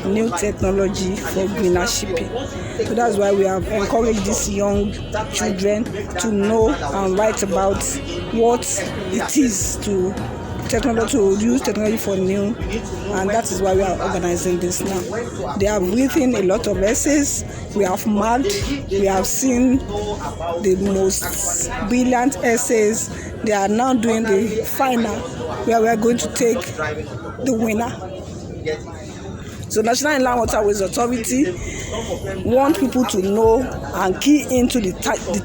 [SPEAKER 6] new technology for greener shipping. So that's why we have encouraged these young children to know and write about what it is to use technology for new, and that is why we are organizing this now. They have written a lot of essays, we have marked, we have seen the most brilliant essays. They are now doing the final where we are going to take the winner. So National Inland Waterways Authority want people to know and key into the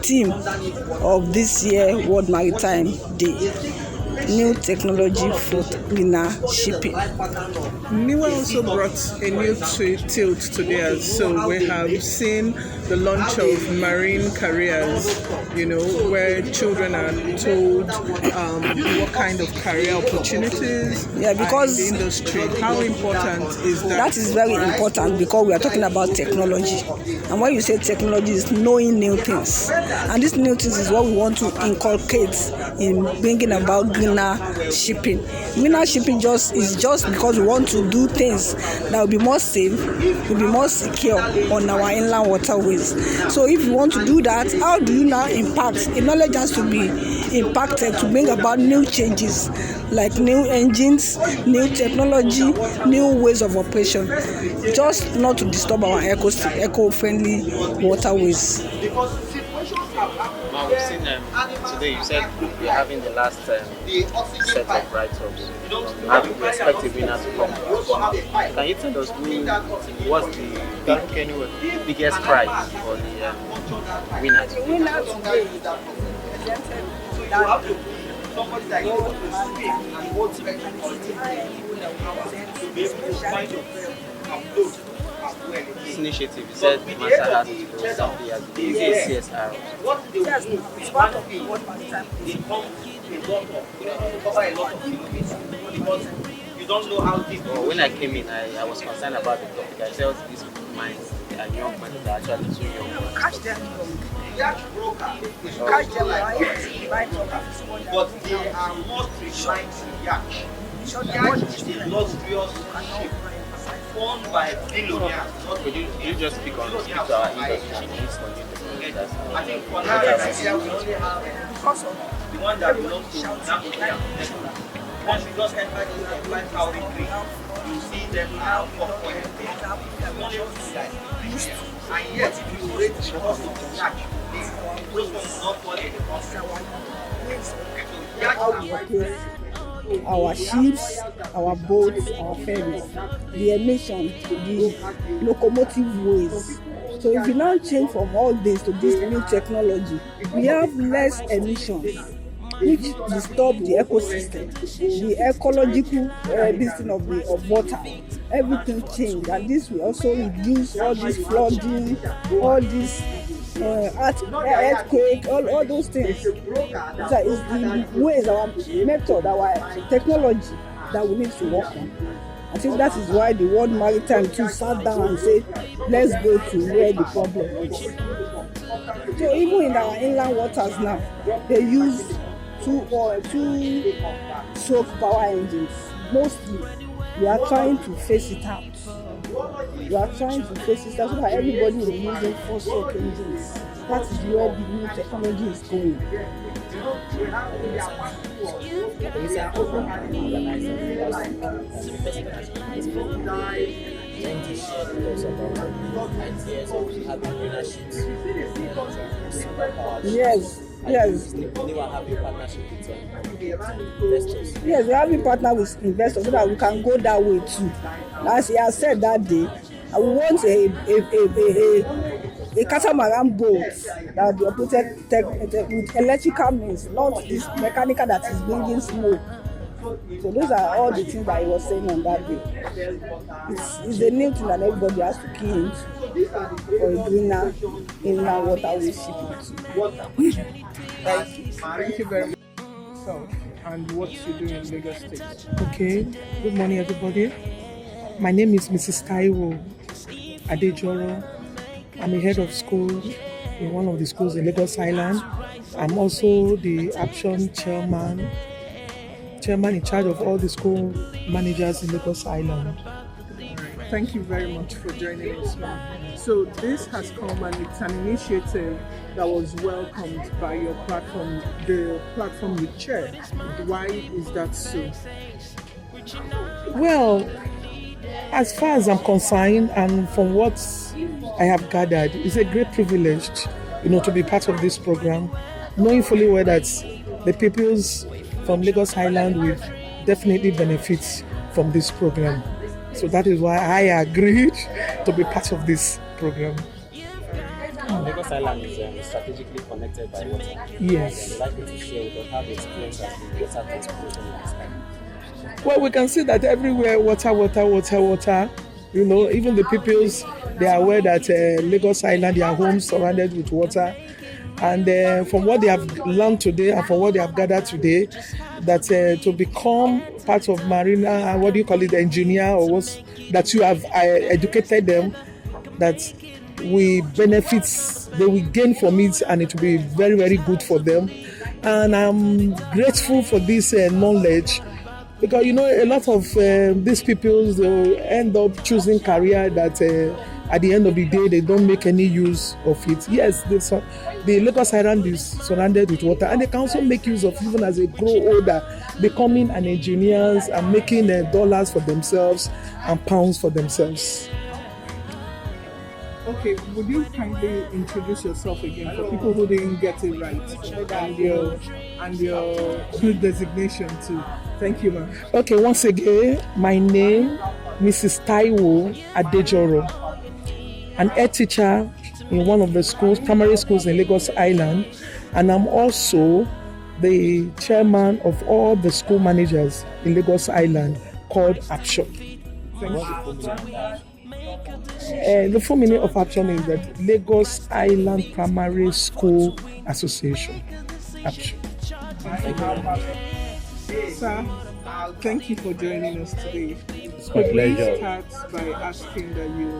[SPEAKER 6] theme of this year World Maritime Day. New technology for greener shipping.
[SPEAKER 8] NIWA also brought a new tilt today. So we have seen the launch of marine careers, where children are told what kind of career opportunities
[SPEAKER 6] because
[SPEAKER 8] in the industry. How important is that?
[SPEAKER 6] That is very important because we are talking about technology. And when you say technology, is knowing new things. And these new things is what we want to inculcate in bringing about greener shipping. Greener shipping is just because we want to do things that will be more safe, will be more secure on our inland waterways. So if you want to do that, how do you now impact? Knowledge has to be impacted to bring about new changes, like new engines, new technology, new ways of operation, just not to disturb our eco-friendly waterways.
[SPEAKER 16] Now we've seen today, you said you're having the last set of write-ups. We expect a winner to come. Can you tell us what's the biggest prize for the winner?
[SPEAKER 6] The winner today is presented
[SPEAKER 16] This initiative, you said Masa has to do something as the CSR.
[SPEAKER 6] Yes, it's part of the World Maritime Day.
[SPEAKER 16] You don't know how deep. When I came in, I was concerned about the topic. I felt these minds, they are young men, they are actually too young.
[SPEAKER 6] Catch them young. Catch them right
[SPEAKER 13] but they are most refined yacht. Yacht is a luxurious ship owned by billionaires.
[SPEAKER 16] Could you just speak to our industry?
[SPEAKER 13] I think for now in Nigeria we only have the one that belongs to Nigeria. Once you just enter the 5,000 creek, you see them now for only and yet if you rate the cost of the yacht, those ones not fall in the cost.
[SPEAKER 6] Our ships, our boats, our ferries, the emissions, the locomotive ways. So if we now change from all this to this new technology, we have less emissions, which disturb the ecosystem, the ecological distance of water. Everything changed, and this will also reduce all this flooding, all this earthquake, all those things. So it's the ways, our method, our technology that we need to work on. I think that is why the World Maritime too sat down and said, let's go to where the problem is. So even in our inland waters now, they use two stroke power engines. Mostly, we are trying to phase it out. We are trying to phase it out so that everybody will be using 4-stroke engines. that is where the new technology is going. Yes. Yes. Yes, we have a partner with investors so that we can go that way too. As he has said that day, I want a catamaran boat that will be operated with electrical means, not this mechanical that is bringing smoke. So those are all the things that he was saying on that day. It's a new thing that everybody has to key into for a greener inland waterway shipping.
[SPEAKER 2] Thank you very much. So, and what you do in Lagos State? Okay. Good morning, everybody. My name is Mrs. Taiwo Adejoro. I'm a head of school in one of the schools in Lagos Island. I'm also the action chairman in charge of all the school managers in Lagos Island. Thank you very much for joining us, ma'am. So this has come and it's an initiative that was welcomed by your platform, the platform you chair. Why is that so? Well, as far as I'm concerned and from what I have gathered, it's a great privilege, to be part of this program, knowing fully well that the pupils from Lagos Island will definitely benefit from this program. So that is why I agreed to be part of this program.
[SPEAKER 16] Lagos Island is strategically connected by water.
[SPEAKER 2] Yes.
[SPEAKER 16] Would you like me to share with us how the experience has been water transportation in this island?
[SPEAKER 2] Well, we can see that everywhere, water. Even the pupils, they are aware that Lagos Island, their homes surrounded with water. And from what they have learned today and from what they have gathered today, that to become part of marina, the engineer or what, that you have educated them, that we benefit, they will gain from it and it will be very, very good for them. And I'm grateful for this knowledge because, a lot of these people, they end up choosing career that at the end of the day, they don't make any use of it. Yes, the Lagos Island is surrounded with water and they can also make use of, even as they grow older, becoming an engineer and making dollars for themselves and pounds for themselves. Okay, would you kindly introduce yourself again for people who didn't get it right and your designation too? Thank you, ma'am. Okay, once again, my name Mrs. Taiwo Adejoro, an head teacher in one of the schools, primary schools in Lagos Island, and I'm also the chairman of all the school managers in Lagos Island called APSHO. Thank you. The full meaning of APSHO is that Lagos Island Primary School Association. APSHO. Sir, thank you for joining us today. Could we start by asking that you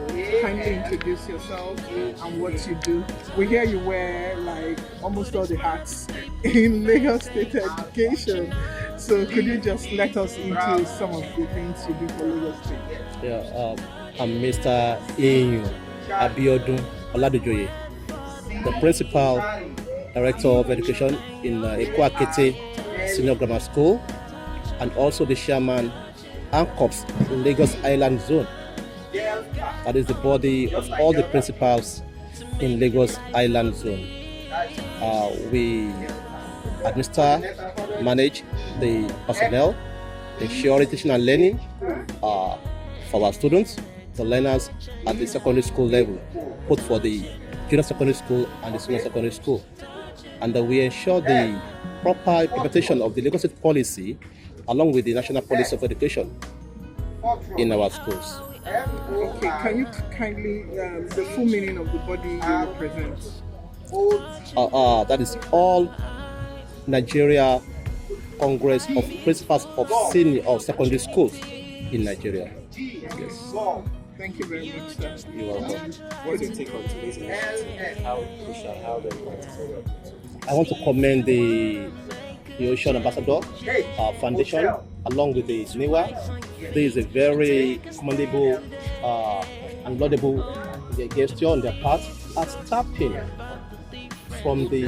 [SPEAKER 2] kindly introduce yourself and what you do? We hear you wear almost all the hats in Lagos State education. So could you just let us into some of the things you do for Lagos State?
[SPEAKER 16] Yeah, I'm Mr. Inyu Abiodun Oladejoye, the Principal Director of Education in Ekwakete Senior Grammar School, and also the Chairman ANCOPS in Lagos Island Zone. That is the body of all the principals in Lagos Island Zone. We administer, manage the personnel, ensure teaching and learning for our students, the learners at the secondary school level, both for the junior secondary school and the senior secondary school. And we ensure the proper implementation of the Lagos State policy along with the National Policy of Education in our schools.
[SPEAKER 2] Okay, can you kindly, the full meaning of the body you represent?
[SPEAKER 16] That is All Nigeria Congress of Principals of Senior or Secondary Schools in Nigeria. Yes.
[SPEAKER 2] Thank you very much, sir.
[SPEAKER 16] You're welcome.
[SPEAKER 10] What's your take on today's initiative? How crucial, how important is it?
[SPEAKER 16] I want to commend the Ocean Ambassador Foundation along with the NIWA. This is a very commendable and laudable gesture on their part as tapping
[SPEAKER 17] from the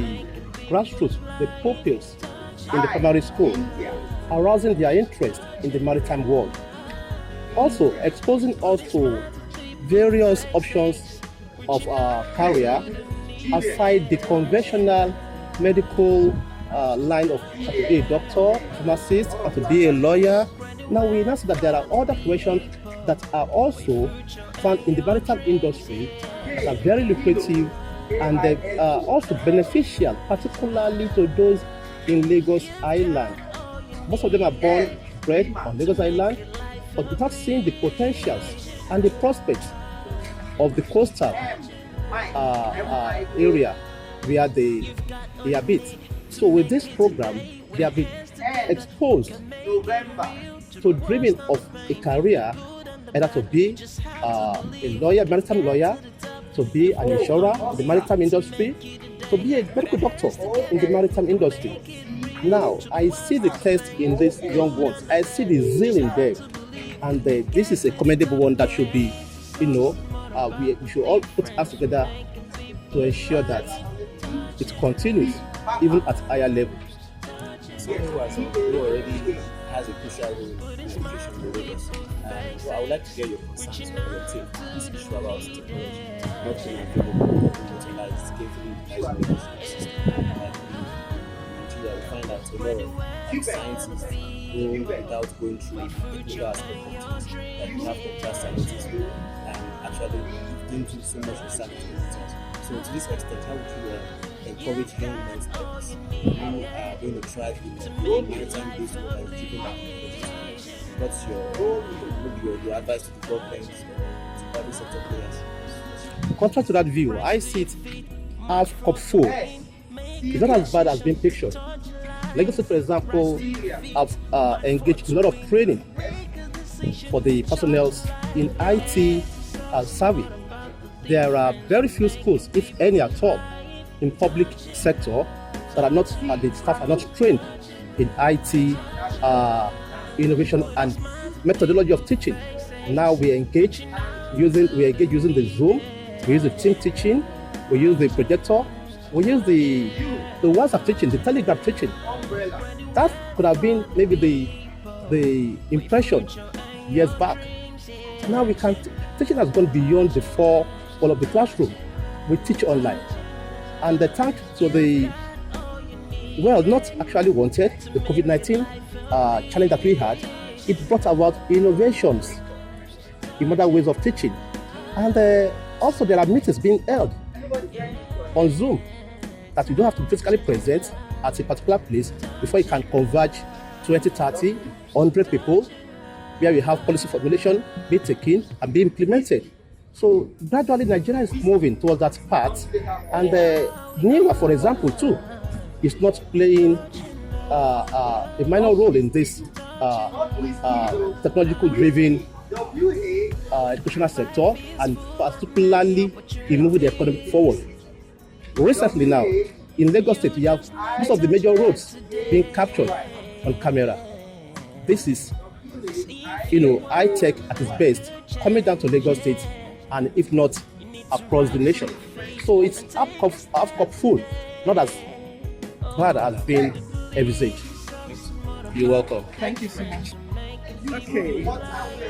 [SPEAKER 17] grassroots, the pupils in the primary school, arousing their interest in the maritime world. Also exposing us to various options of career aside the conventional medical line of to be a doctor, pharmacist, or to be a lawyer. Now we know that there are other professions that are also found in the maritime industry that are very lucrative and they are also beneficial, particularly to those in Lagos Island. Most of them are born, bred on Lagos Island, but without seeing the potentials and the prospects of the coastal area where they habit. So with this program, they have been exposed to dreaming of a career, either to be a lawyer, maritime lawyer, to be an insurer in the maritime industry, to be a medical doctor in the maritime industry. Now, I see the test in these young ones. I see the zeal in them. And this is a commendable one that should be, we should all put us together to ensure that it continues even at higher levels.
[SPEAKER 16] Who already has a crucial role in education in Lagos. So I would like to get your concerns or your take on this issue about technology not being available, utilized, carefully utilized in the education system. Nigeria, we find that a lot of scientists go without going through the technical aspect of things. Like we have computer scientists and actually didn't do so much research into things. So to this extent, how would you encourage young minds like this who are going to thrive in a maritime based world and keeping that technology? What's your advice to the government, to private sector players?
[SPEAKER 17] Contrary to that view, I see it half cup full. It's not as bad as being pictured. Lagos, for example, have engaged in a lot of training for the personnel in IT survey. There are very few schools, if any at all, in public sector that are not, the staff are not trained in IT, innovation and methodology of teaching. Now we engage using the Zoom, we use the team teaching, we use the projector, we use the WhatsApp teaching, the Telegram teaching. That could have been maybe the impression years back. Now we can teaching has gone beyond the four wall of the classroom. We teach online, and the thanks to the not actually wanted, the COVID-19 challenge that we had, it brought about innovations in other ways of teaching, and also there are meetings being held on Zoom that you don't have to be physically present at a particular place before you can converge 20, 30, 100 people, where we have policy formulation be taken and be implemented. So gradually Nigeria is moving towards that path, and NIWA, for example, too, is not playing a minor role in this technological-driven educational sector, and particularly in moving the economy forward. Recently now, in Lagos State, you have most of the major roads being captured on camera. This is, high-tech at its best, coming down to Lagos State, and if not, across the nation. So it's half cup full, not as bad as being envisaged. You're welcome.
[SPEAKER 8] Thank you so much. Okay,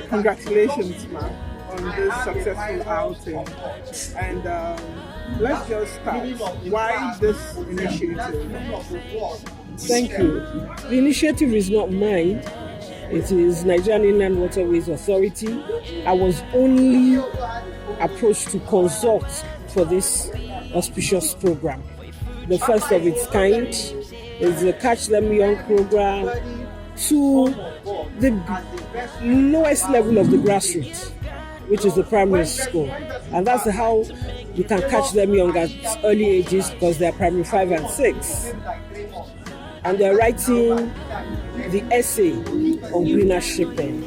[SPEAKER 8] congratulations, ma'am, on this successful outing. And let's just start. Why this initiative?
[SPEAKER 18] Thank you. The initiative is not mine. It is Nigerian Inland Waterways Authority. I was only approached to consult for this auspicious program. The first of its kind is the Catch Them Young program to the lowest level of the grassroots, which is the primary school. And that's how you can catch them young at early ages, because they're primary 5 and 6. And they're writing the essay on greener shipping.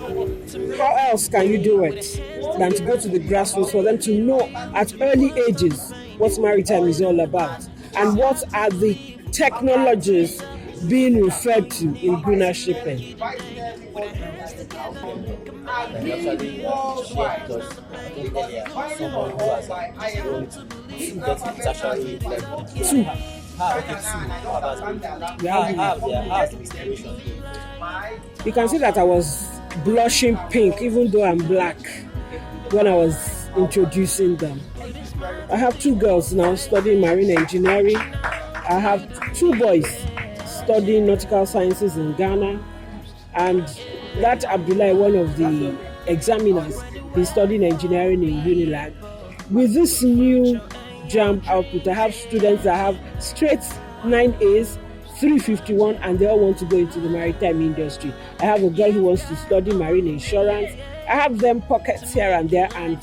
[SPEAKER 18] How else can you do it than to go to the grassroots for them to know at early ages what maritime is all about and what are the technologies being referred to in greener shipping?
[SPEAKER 16] And actually share, because I think earlier someone who has grown two getting tertiary level?
[SPEAKER 6] Two.
[SPEAKER 16] Okay, two. How's the installation?
[SPEAKER 18] You can see that I was blushing pink, even though I'm black, when I was introducing them. I have two girls now studying marine engineering. I have two boys studying nautical sciences in Ghana, and that Abdullah, one of the examiners, he's studying engineering in Unilag. With this new JAMB output, I have students that have straight 9As, 351, and they all want to go into the maritime industry. I have a girl who wants to study marine insurance. I have them pockets here and there, and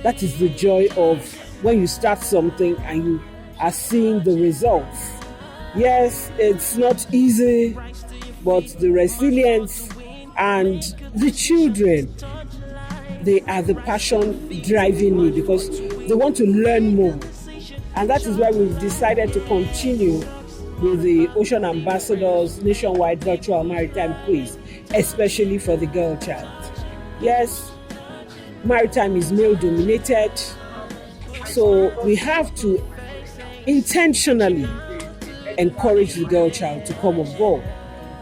[SPEAKER 18] that is the joy of when you start something and you are seeing the results. Yes, it's not easy, but the resilience and the children, they are the passion driving me because they want to learn more. And that is why we've decided to continue with the Ocean Ambassadors Nationwide Virtual Maritime Quiz, especially for the girl child. Yes, maritime is male dominated, so we have to intentionally encourage the girl child to come on board.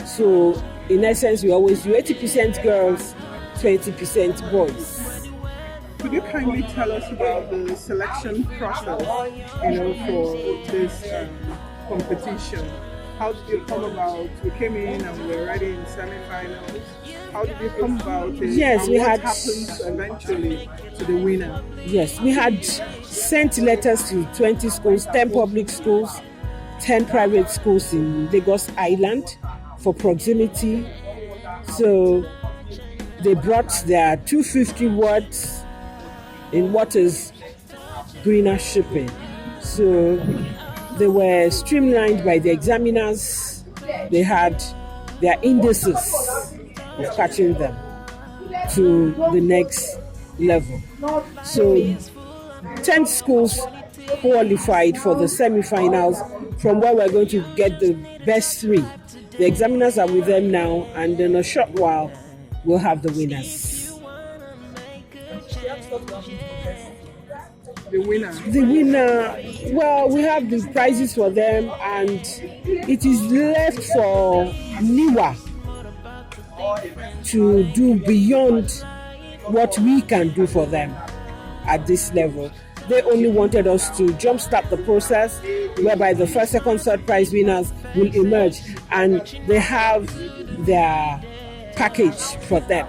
[SPEAKER 18] So in essence, we always do 80% girls, 20% boys.
[SPEAKER 8] Could you kindly tell us about the selection process, for this competition? How did you come about? We came in and we were already in semi-finals. How did you come about it?
[SPEAKER 18] Yes,
[SPEAKER 8] and what happens eventually to the winner?
[SPEAKER 18] Yes, we had sent letters to 20 schools, 10 public schools, 10 private schools in Lagos Island for proximity. So they brought their 250 words in what is greener shipping. So they were streamlined by the examiners. They had their indices of catching them to the next level. So 10 schools qualified for the semi-finals, from where we're going to get the best three. The examiners are with them now, and in a short while we'll have the winners.
[SPEAKER 8] The winner?
[SPEAKER 18] The winner, well, we have the prizes for them, and it is left for NIWA to do beyond what we can do for them at this level. They only wanted us to jumpstart the process, whereby the first, second, third prize winners will emerge, and they have their package for them.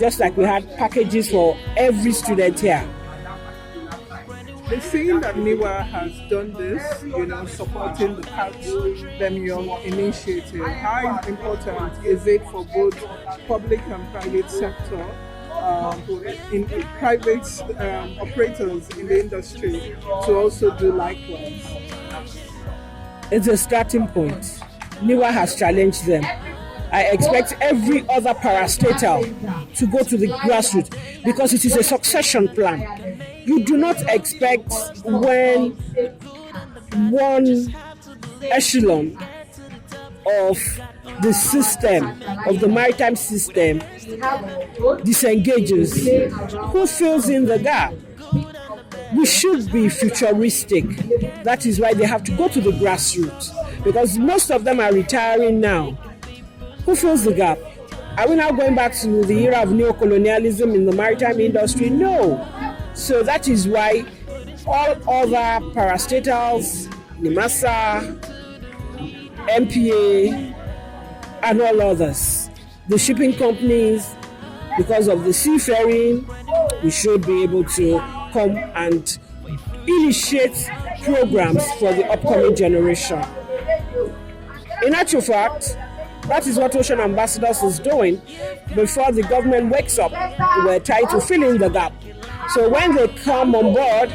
[SPEAKER 18] Just like we had packages for every student here.
[SPEAKER 8] They're saying that NIWA has done this, supporting the Catch Them Young initiative. How important is it for both public and private sector, in private operators in the industry to also do likewise?
[SPEAKER 18] It's a starting point. NIWA has challenged them. I expect every other parastatal to go to the grassroots because it is a succession plan. You do not expect when one echelon of the system, of the maritime system, disengages, who fills in the gap? We should be futuristic. That is why they have to go to the grassroots, because most of them are retiring now. Who fills the gap? Are we now going back to the era of neocolonialism in the maritime industry? No. So that is why all other parastatals, NIMASA, MPA, and all others, the shipping companies, because of the seafaring, we should be able to come and initiate programs for the upcoming generation. In actual fact, that is what Ocean Ambassadors is doing. Before the government wakes up, we're trying to fill in the gap. So when they come on board,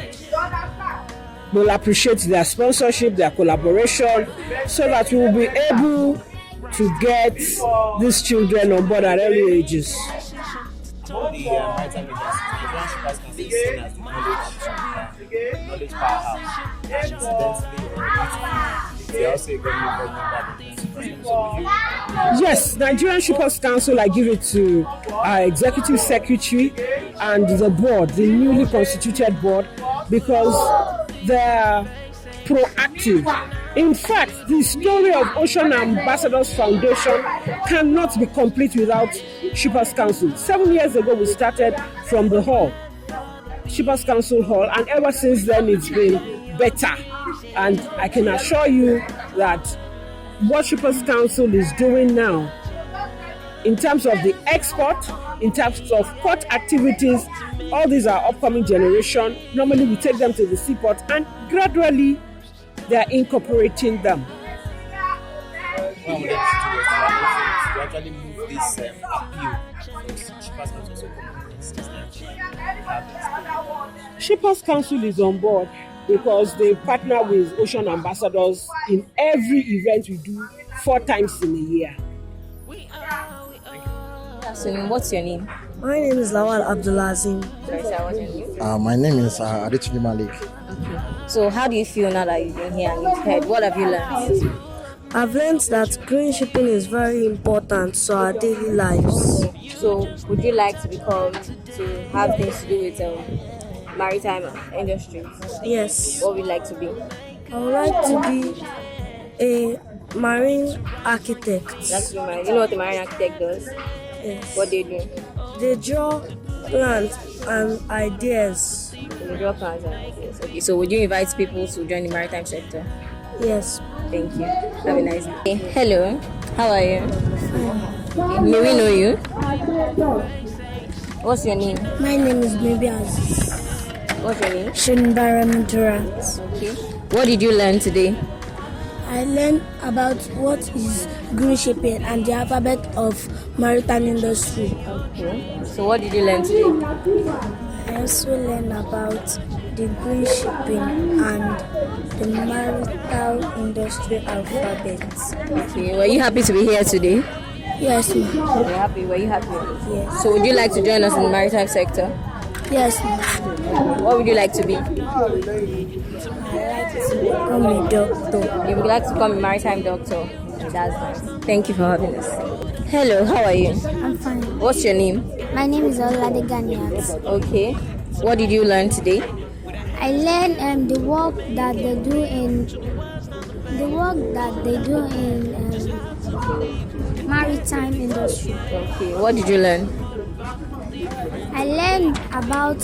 [SPEAKER 18] we'll appreciate their sponsorship, their collaboration, so that we will be able to get these children on board at early ages.
[SPEAKER 16] Among the maritime industry, the Shippers Council is seen as the knowledge powerhouse. And incidentally, they also a government program.
[SPEAKER 18] Yes, Nigerian Shippers Council, I give it to our executive secretary and the board, the newly constituted board, because they're proactive. In fact, the story of Ocean Ambassadors Foundation cannot be complete without Shippers Council. 7 years ago, we started from the hall, Shippers Council Hall, and ever since then, it's been better. And I can assure you that what Shippers Council is doing now, in terms of the export, in terms of port activities, all these are upcoming generation. Normally, we take them to the seaport, and gradually, they are incorporating them.
[SPEAKER 16] What would to actually move this appeal because Shippers Council also
[SPEAKER 18] Shippers Council is on board because they partner with Ocean Ambassadors in every event we do 4 times in a year.
[SPEAKER 19] So, what's your name?
[SPEAKER 20] My name is Lawal Abdulazim.
[SPEAKER 19] Sorry, sir, what's your name?
[SPEAKER 20] My name is Adichini Malik.
[SPEAKER 19] Okay. So, how do you feel now that you've been here and you've heard? What have you learned?
[SPEAKER 20] I've learned that green shipping is very important to our daily lives.
[SPEAKER 19] So, would you like to have things to do with maritime industry?
[SPEAKER 20] Yes.
[SPEAKER 19] What would you like to be?
[SPEAKER 20] I would like to be a marine architect.
[SPEAKER 19] That's marine. You know what a marine architect does?
[SPEAKER 20] Yes.
[SPEAKER 19] What they do?
[SPEAKER 20] They draw plans and ideas.
[SPEAKER 19] They draw plans and ideas. Okay, so would you invite people to join the maritime sector?
[SPEAKER 20] Yes.
[SPEAKER 19] Thank you. Have a nice day. Hello, how are you? May we know you? What's your name?
[SPEAKER 20] My name is Maybe Aziz.
[SPEAKER 19] What's your name?
[SPEAKER 20] Shinbara Muturat.
[SPEAKER 19] Okay. What did you learn today?
[SPEAKER 20] I learned about what is green shipping and the alphabet of maritime industry.
[SPEAKER 19] Okay. So what did you learn today?
[SPEAKER 20] I also learned about the green shipping and the maritime industry alphabet.
[SPEAKER 19] Okay. Were you happy to be here today?
[SPEAKER 20] Yes, ma'am.
[SPEAKER 19] Were you happy? Were you happy?
[SPEAKER 20] Yes.
[SPEAKER 19] So would you like to join us in the maritime sector?
[SPEAKER 20] Yes, ma'am.
[SPEAKER 19] What would you like to be?
[SPEAKER 20] I like to become a doctor.
[SPEAKER 19] You would like to become a maritime doctor? That's nice. Thank you for having us. Hello, how are you?
[SPEAKER 21] I'm fine.
[SPEAKER 19] What's your name?
[SPEAKER 21] My name is Olade Ganiat.
[SPEAKER 19] Okay. What did you learn today?
[SPEAKER 21] I learned the work that they do in maritime industry.
[SPEAKER 19] Okay. What did you learn?
[SPEAKER 21] I learned about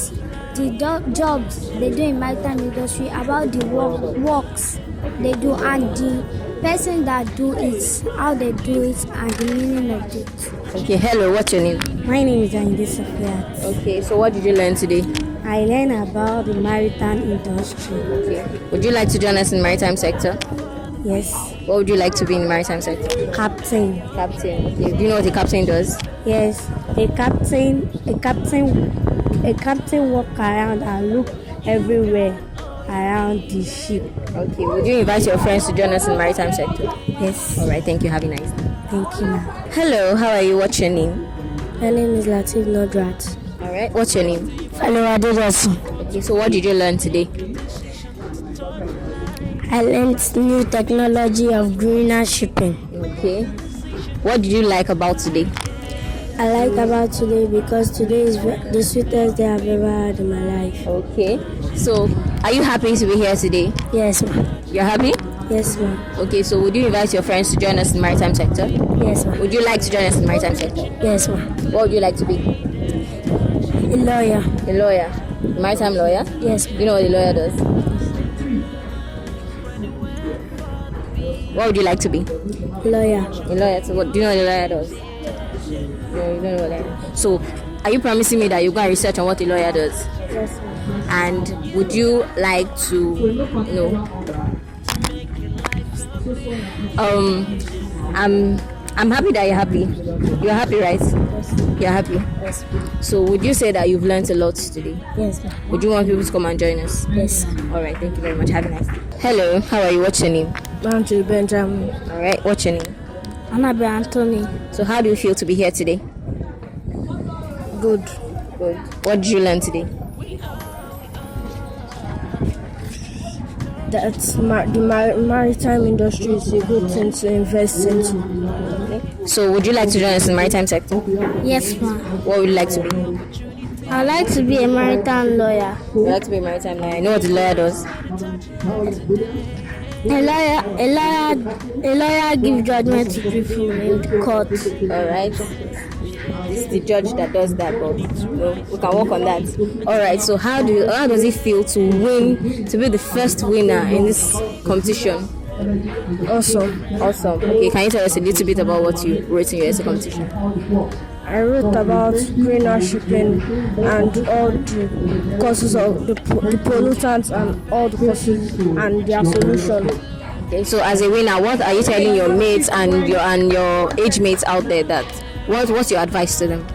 [SPEAKER 21] the jobs they do in maritime industry, about the works they do, and the person that do it, how they do it, and the meaning of it.
[SPEAKER 19] Okay, hello, what's your name?
[SPEAKER 21] My name is Andy Sofiat.
[SPEAKER 19] Okay, so what did you learn today?
[SPEAKER 21] I learned about the maritime industry.
[SPEAKER 19] Okay. Would you like to join us in the maritime sector?
[SPEAKER 21] Yes.
[SPEAKER 19] What would you like to be in the maritime sector?
[SPEAKER 21] Captain.
[SPEAKER 19] Captain. Okay. Do you know what a captain does?
[SPEAKER 21] Yes. A captain walk around and look everywhere around the ship.
[SPEAKER 19] Okay. Would you invite your friends to join us in the maritime sector?
[SPEAKER 21] Yes.
[SPEAKER 19] All right. Thank you. Have a nice day.
[SPEAKER 21] Thank you, ma'am.
[SPEAKER 19] Hello. How are you? What's your name?
[SPEAKER 21] My name is Latif Nodrat.
[SPEAKER 19] All right. What's your name?
[SPEAKER 21] Hello, Adedasu.
[SPEAKER 19] Okay. So what did you learn today?
[SPEAKER 21] I learned new technology of greener shipping.
[SPEAKER 19] Okay. What did you like about today?
[SPEAKER 21] I like about today because today is the sweetest day I've ever had in my life.
[SPEAKER 19] Okay. So, are you happy to be here today?
[SPEAKER 21] Yes, ma'am.
[SPEAKER 19] You're happy?
[SPEAKER 21] Yes, ma'am.
[SPEAKER 19] Okay, so would you invite your friends to join us in the maritime sector?
[SPEAKER 21] Yes, ma'am.
[SPEAKER 19] Would you like to join us in the maritime sector?
[SPEAKER 21] Yes, ma'am.
[SPEAKER 19] What would you like to be?
[SPEAKER 21] A lawyer.
[SPEAKER 19] A lawyer? A maritime lawyer?
[SPEAKER 21] Yes.
[SPEAKER 19] Do you know what a lawyer does? What would you like to be?
[SPEAKER 21] Lawyer.
[SPEAKER 19] A lawyer. So what do you know what a lawyer does? No, you don't know what a lawyer does. So are you promising me that you're going to research on what a lawyer does?
[SPEAKER 21] Yes, ma'am.
[SPEAKER 19] And would you like to I'm happy that you're happy. You're happy, right?
[SPEAKER 21] Yes.
[SPEAKER 19] You're happy?
[SPEAKER 21] Yes.
[SPEAKER 19] So would you say that you've learned a lot today?
[SPEAKER 21] Yes, ma'am.
[SPEAKER 19] Would you want people to come and join us?
[SPEAKER 21] Yes.
[SPEAKER 19] Alright, thank you very much. Have a nice day. Hello, how are you? What's your name?
[SPEAKER 21] Andrew Benjamin.
[SPEAKER 19] Alright, what's your name?
[SPEAKER 21] Anabe Anthony.
[SPEAKER 19] So how do you feel to be here today?
[SPEAKER 21] Good.
[SPEAKER 19] Good. What did you learn today?
[SPEAKER 20] that the maritime industry is a good thing to invest into.
[SPEAKER 19] Okay. So would you like to join us in the maritime sector?
[SPEAKER 21] Yes, ma'am.
[SPEAKER 19] What would you like to be?
[SPEAKER 20] I like to be a maritime lawyer.
[SPEAKER 19] You like to be a maritime lawyer. You know what the lawyer does?
[SPEAKER 20] A lawyer gives judgment to people in court.
[SPEAKER 19] All right. This is the judge that does that, but we can work on that. All right. So how does it feel to win, to be the first winner in this competition?
[SPEAKER 20] Awesome.
[SPEAKER 19] Okay, can you tell us a little bit about what you wrote in your essay competition?
[SPEAKER 20] I wrote about greener shipping and all the causes of the pollutants and all the causes and their solution.
[SPEAKER 19] Okay, so as a winner, what are you telling your mates and your age mates out there what's your advice to them?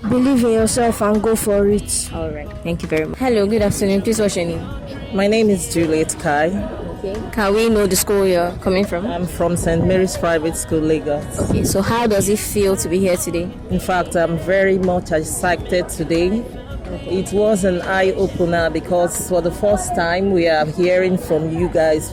[SPEAKER 20] Believe in yourself and go for it.
[SPEAKER 19] All right, thank you very much. Hello, good afternoon. Please, what's your name?
[SPEAKER 12] My name is Juliet Kai.
[SPEAKER 19] Okay. Can we know the school you're coming from?
[SPEAKER 12] I'm from St. Mary's Private School, Lagos.
[SPEAKER 19] Okay, so how does it feel to be here today?
[SPEAKER 12] In fact, I'm very much excited today. It was an eye-opener because for the first time we are hearing from you guys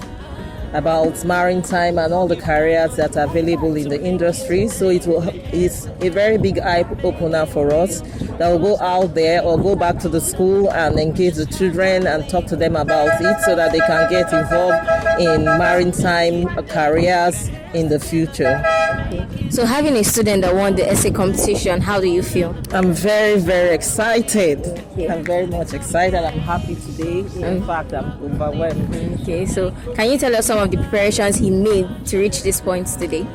[SPEAKER 12] about maritime and all the careers that are available in the industry. So it's a very big eye-opener for us that will go out there or go back to the school and engage the children and talk to them about it so that they can get involved in maritime careers in the future.
[SPEAKER 19] Okay. So having a student that won the essay competition, how do you feel?
[SPEAKER 12] I'm very, very excited. Okay. I'm very much excited. I'm happy today. In fact, I'm overwhelmed.
[SPEAKER 19] Okay, so can you tell us some of the preparations he made to reach this point today?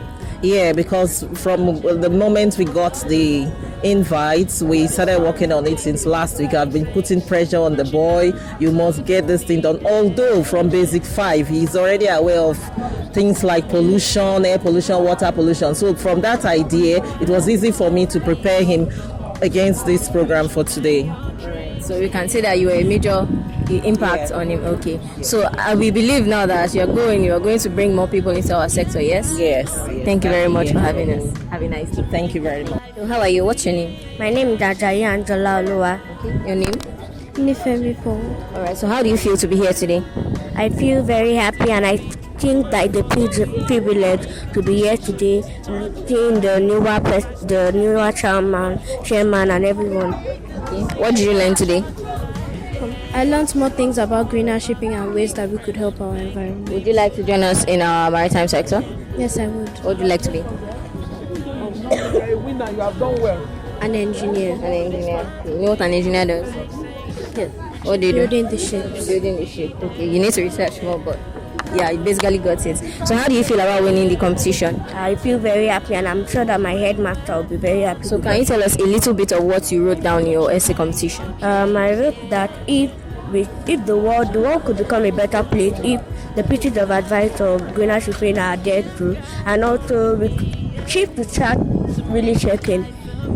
[SPEAKER 12] Yeah, because from the moment we got the invites, we started working on it since last week. I've been putting pressure on the boy. You must get this thing done. Although from basic 5, he's already aware of things like pollution, air pollution, water pollution. So from that idea, it was easy for me to prepare him against this program for today.
[SPEAKER 19] Alright, so we can say that you were a major impact on him. Okay, so we believe now that you are going to bring more people into our sector. Yes. Thank you very much for having us. Have a nice day.
[SPEAKER 12] Thank you very much.
[SPEAKER 19] So how are you? What's your name?
[SPEAKER 20] My name is Ajayi Angela Olua.
[SPEAKER 19] Okay. Your name?
[SPEAKER 20] Nifemi Paul.
[SPEAKER 19] Alright, so how do you feel to be here today?
[SPEAKER 20] I feel very happy, and I think that it's a privilege to be here today, seeing the NIWA chairman and everyone.
[SPEAKER 19] Okay. What did you learn today?
[SPEAKER 20] I learned more things about greener shipping and ways that we could help our environment.
[SPEAKER 19] Would you like to join us in our maritime sector?
[SPEAKER 20] Yes, I would.
[SPEAKER 19] What would you like to be?
[SPEAKER 12] You're a winner, you have done well.
[SPEAKER 20] An engineer.
[SPEAKER 19] An engineer. You know what an engineer does?
[SPEAKER 20] Yes.
[SPEAKER 19] What do you do?
[SPEAKER 20] Building the ships.
[SPEAKER 19] Building the ship. Okay, you need to research more, but yeah, you basically got it. So how do you feel about winning the competition?
[SPEAKER 20] I feel very happy, and I'm sure that my headmaster will be very happy.
[SPEAKER 19] So can you tell us a little bit of what you wrote down in your essay competition?
[SPEAKER 20] I wrote that if the world could become a better place if the pieces of advice of greener shipping are there too, and also we chief to start really checking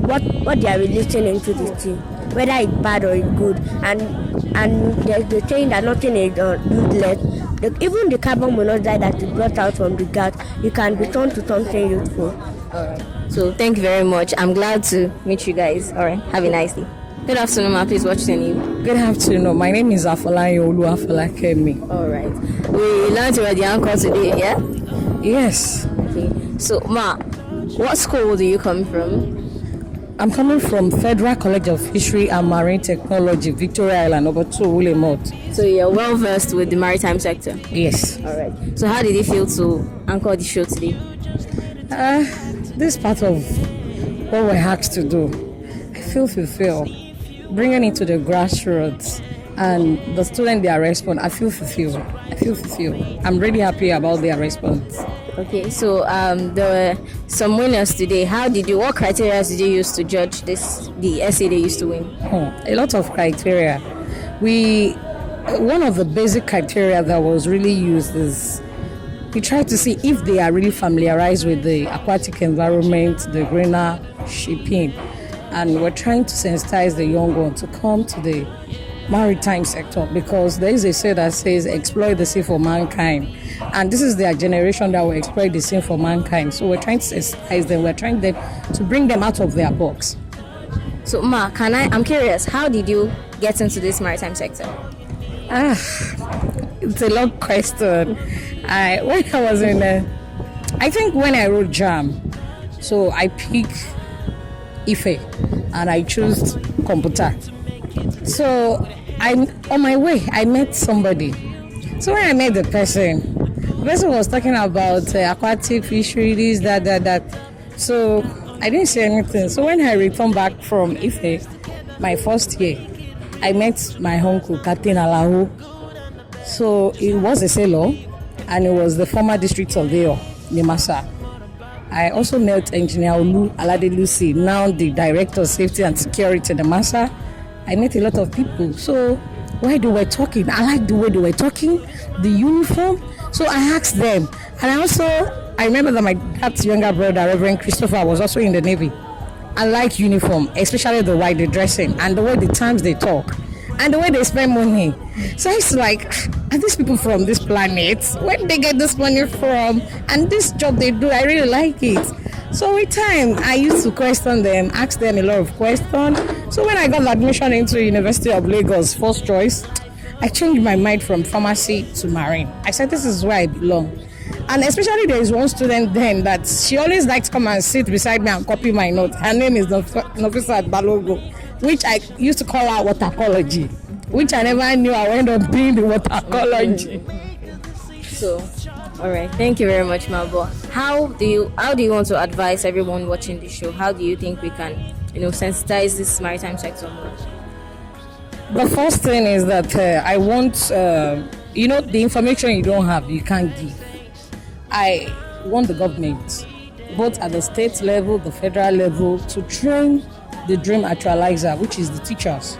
[SPEAKER 20] what they are releasing into the sea, whether it's bad or it's good, and there's the saying that nothing is useless. Even the carbon monoxide that is brought out from the gas, it can be turned to something useful.
[SPEAKER 19] Alright. So thank you very much. I'm glad to meet you guys. Alright, have a nice day. Good afternoon, ma. Please watch the news.
[SPEAKER 22] Good afternoon. My name is Afolayan Oluwafolakemi.
[SPEAKER 19] Alright. We learned you were the anchor today, yeah?
[SPEAKER 22] Yes.
[SPEAKER 19] Okay. So, ma, what school do you come from?
[SPEAKER 22] I'm coming from Federal College of Fishery and Marine Technology, Victoria Island, over 2 Willemot.
[SPEAKER 19] So you're well versed with the maritime sector?
[SPEAKER 22] Yes.
[SPEAKER 19] Alright. So how did it feel to anchor the show today?
[SPEAKER 22] This part of what we're asked to do, I feel fulfilled. Bringing it to the grassroots and the students, their response, I feel fulfilled. I'm really happy about their response.
[SPEAKER 19] Okay, so there were some winners today. What criteria did you use to judge the essay they used to win?
[SPEAKER 22] A lot of criteria. One of the basic criteria that was really used is we try to see if they are really familiarized with the aquatic environment, the greener shipping, and we're trying to sensitize the young one to come to the maritime sector, because there is a say that says exploit the sea for mankind, and this is their generation that will exploit the sea for mankind. So we're trying to sensitize them, we're trying to bring them out of their box.
[SPEAKER 19] So ma, I'm curious, how did you get into this maritime sector?
[SPEAKER 22] It's a long question. I think when I wrote JAM, so I picked Ife, and I chose computer. So I'm on my way. I met somebody. So when I met the person was talking about aquatic fishery, this, that. So I didn't say anything. So when I returned back from Ife, my first year, I met my uncle, Captain Alahu. So he was a sailor, and he was the former district surveyor, Nimasa. I also met Engineer Olu Alade Lucy, now the Director of Safety and Security in the Masa. I met a lot of people. So why they were talking, I like the way they were talking, the uniform. So I asked them. And I remember that my dad's younger brother, Reverend Christopher, was also in the Navy. I like uniform, especially the way they're dressing and the way the times they talk and the way they spend money. So it's like, are these people from this planet? Where did they get this money from? And this job they do, I really like it. So with time, I used to question them, ask them a lot of questions. So when I got admission into University of Lagos, first choice, I changed my mind from pharmacy to marine. I said, this is where I belong. And especially there is one student then that she always likes to come and sit beside me and copy my notes. Her name is Nofisa Balogo, which I used to call her watercology, which I never knew I would end up doing the watercology.
[SPEAKER 19] So, all right, thank you very much, Mabo. How do you want to advise everyone watching this show? How do you think we can, sensitize this maritime sector more?
[SPEAKER 22] The first thing is that I want, the information you don't have, you can't give. I want the government, both at the state level, the federal level, to train the dream actualizer, which is the teachers.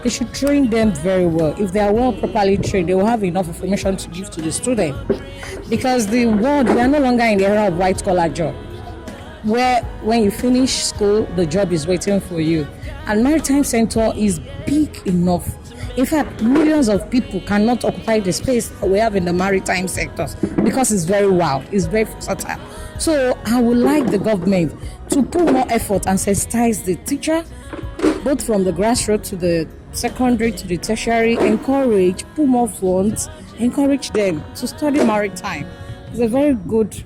[SPEAKER 22] They should train them very well. If they are well properly trained, they will have enough information to give to the student. Because we are no longer in the era of white-collar job, where when you finish school, the job is waiting for you. And maritime sector is big enough. In fact, millions of people cannot occupy the space that we have in the maritime sectors because it's very wild, it's very versatile. So I would like the government to put more effort and sensitize the teacher, both from the grassroots to the secondary to the tertiary, put more funds, encourage them to study maritime. It's a very good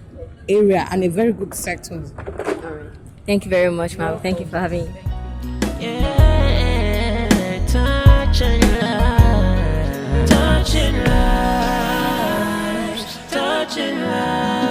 [SPEAKER 22] area and a very good sector.
[SPEAKER 19] All right. Thank you very much, ma'am. Thank you for having me.
[SPEAKER 1] Yeah, touching lives, touching lives, touching lives.